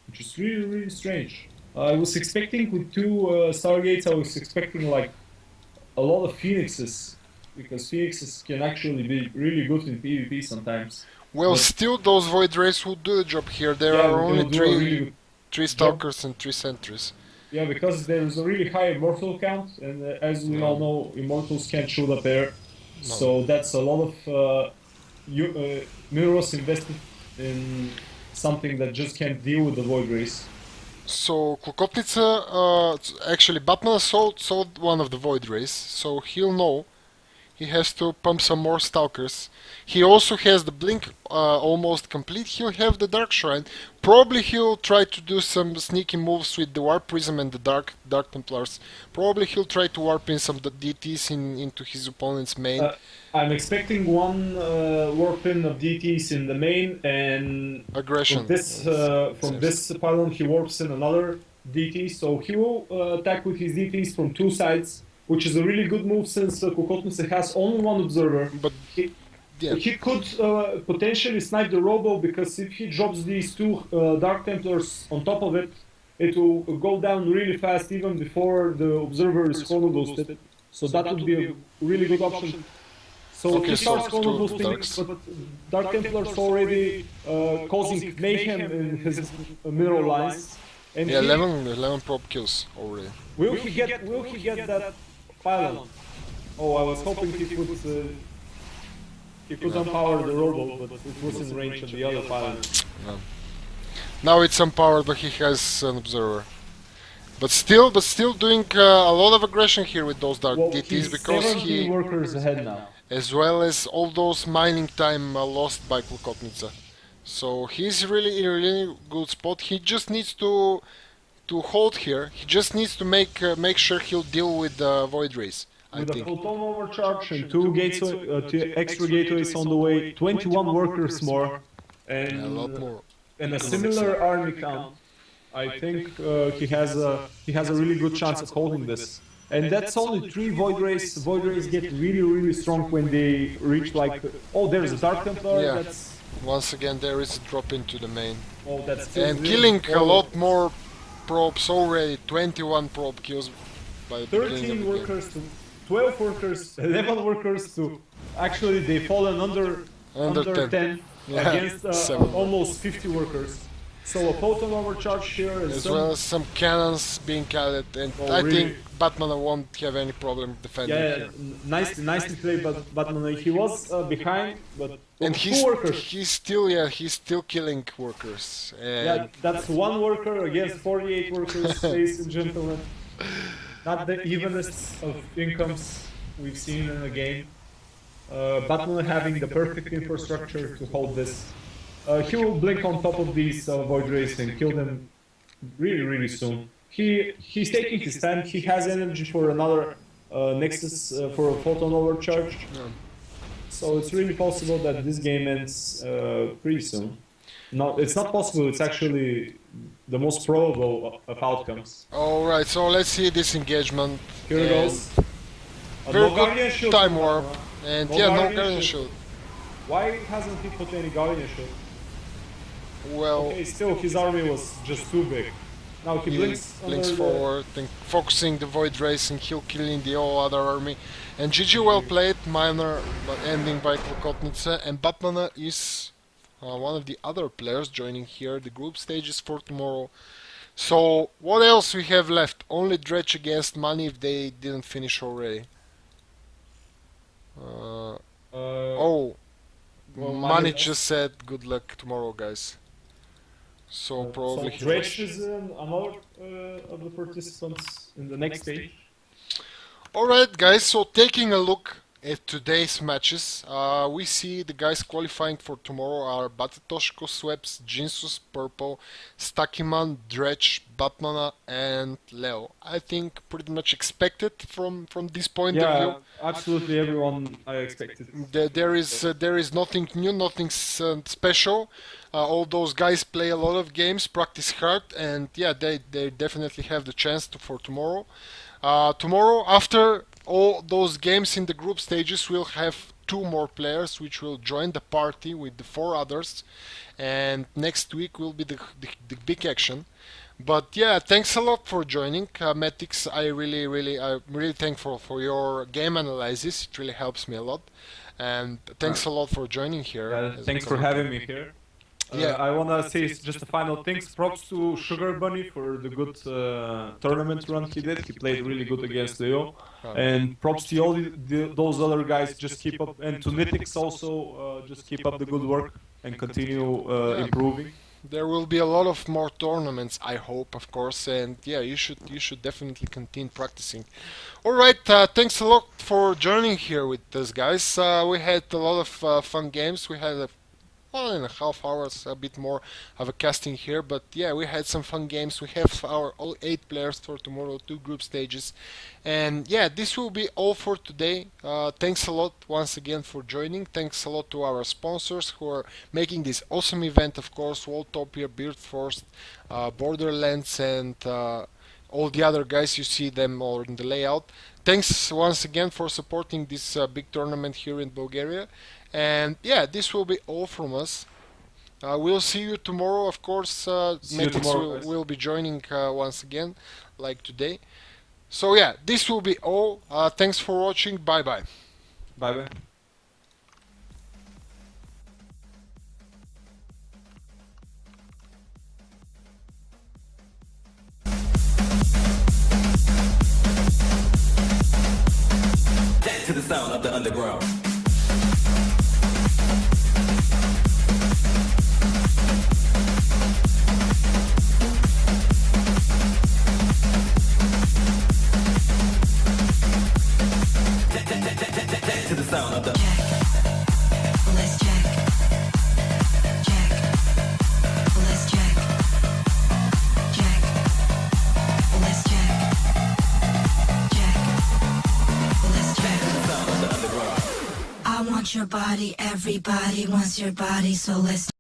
which is really, really strange. I was expecting with two Stargates, I was expecting like a lot of Phoenixes, because Phoenixes can actually be really good in PvP sometimes. Well, But still those Void Rays will do the job here. There yeah, are only they'll do a really good three job. Stalkers and 3 Sentries. Yeah, because there is a really high immortal count, and as we all know, immortals can't shoot up air. So that's a lot of minerals invested in something that just can't deal with the Void Race. So Klukotnica, actually Batman sold one of the Void Rays, so he'll know he has to pump some more Stalkers. He also has the Blink almost complete. He'll have the Dark Shrine. Probably he'll try to do some sneaky moves with the Warp Prism and the Dark Templars. Probably he'll try to warp in some DTs into his opponent's main. I'm expecting one warp in of DTs in the main, and Aggression. From this pylon he warps in another DT. So he will attack with his DTs from two sides, which is a really good move since Kukotnice has only one observer. But he could potentially snipe the Robo, because if he drops these two Dark Templars on top of it, it will go down really fast even before the observer is chrono boosted. So that would be a really good option. So he starts chrono boosting, but Dark Templars already causing mayhem in his mineral lines. And yeah, 11 probe kills already. Will he get that pylon? Oh, I was hoping he could unpower the Robo, but it was in range of the other pylon. No. Now it's unpowered, but he has an observer. But still doing a lot of aggression here with those Dark DTs, because 17 workers ahead now. As well as all those mining time lost by Klukotnica. So he's really in a really good spot. He just needs to hold here. He just needs to make sure he'll deal with the Void Rays. With a photon overcharge and two extra gateways on the way, 21 workers more, and a lot more, and a similar army count. I think he has a really good chance of holding this. And that's only 3 Void Rays. Void Rays get really, really strong when they reach like... Oh, there's a Dark Templar. Yeah. That's... Once again, there is a drop into the main. Oh, that's and killing a lot more probes already. 21 probe kills by the 13 workers to 12 workers, 11 workers to... Actually, they fallen under 10 yeah. Against almost 50 workers. So a photon overcharge here, as well as some cannons being added, and I think Batman won't have any problem defending. Yeah, nicely played, but Batman he was behind, but and he's still killing workers. And yeah, that's one worker against 48 workers, ladies and gentlemen. Not the evenest of incomes we've seen in a game. Batman having the perfect infrastructure to hold this. He will blink on top of these Void Rays and kill them really soon. He's taking his time. He has energy for another Nexus for a photon overcharge. Yeah. So it's really possible that this game ends pretty soon. No, it's not possible. It's actually the most probable of outcomes. All right. So let's see this engagement. Here it goes. Very good time warp, and no Guardian Shield. Why hasn't he put any Guardian Shield? Well, okay, still his army was just too big. Now he blinks forward, focusing the Void Race and he'll killing the whole other army. And GG, well played, minor but ending by Klukotnica, and Batman is one of the other players joining here the group stages for tomorrow. So what else we have left? Only Dredge against Money if they didn't finish already. Well, Money just said good luck tomorrow, guys. So probably so Dredge is another of the participants in the next stage. Alright guys, so taking a look at today's matches, we see the guys qualifying for tomorrow are Batatoshko, Sweps, Jinsus, Purple, Stakiman, Dredge, Batmana and Leo. I think pretty much expected from this point of view. Yeah, absolutely everyone I expected. There is nothing new, nothing special. All those guys play a lot of games, practice hard, and yeah, they definitely have the chance for tomorrow. Tomorrow, after all those games in the group stages, we'll have 2 more players which will join the party with the 4 others, and next week will be the big action. But yeah, thanks a lot for joining, MetHiX. I'm really thankful for your game analysis. It really helps me a lot, and thanks a lot for joining here. Thanks for having me here. Yeah. I wanna say just the final things. Props to Sugar Bunny for the good tournament run he did. He played really good against Leo. And props to all those other guys. Just keep up, and to NoThx also. Just keep up the good work and continue improving. There will be a lot of more tournaments, I hope, of course, and yeah, you should definitely continue practicing. All right, thanks a lot for joining here with us, guys. We had a lot of fun games. We had 1.5 hours, a bit more of a casting here, but yeah, we had some fun games. We have our all 8 players for tomorrow, 2 group stages, and yeah, this will be all for today. Thanks a lot once again for joining. Thanks a lot to our sponsors who are making this awesome event, of course, Walltopia, Beardforce, Borderlands, and all the other guys. You see them all in the layout. Thanks once again for supporting this big tournament here in Bulgaria. And yeah, this will be all from us. We'll see you tomorrow, of course. MetHiX will be joining once again, like today. So yeah, this will be all. Thanks for watching. Bye bye. Bye bye. To the sound of the underground. To the sound of the Let's check. Check. Let's check. Check. Let's check. Check. Let's check. sound of the underground. I want your body, everybody wants your body, so let's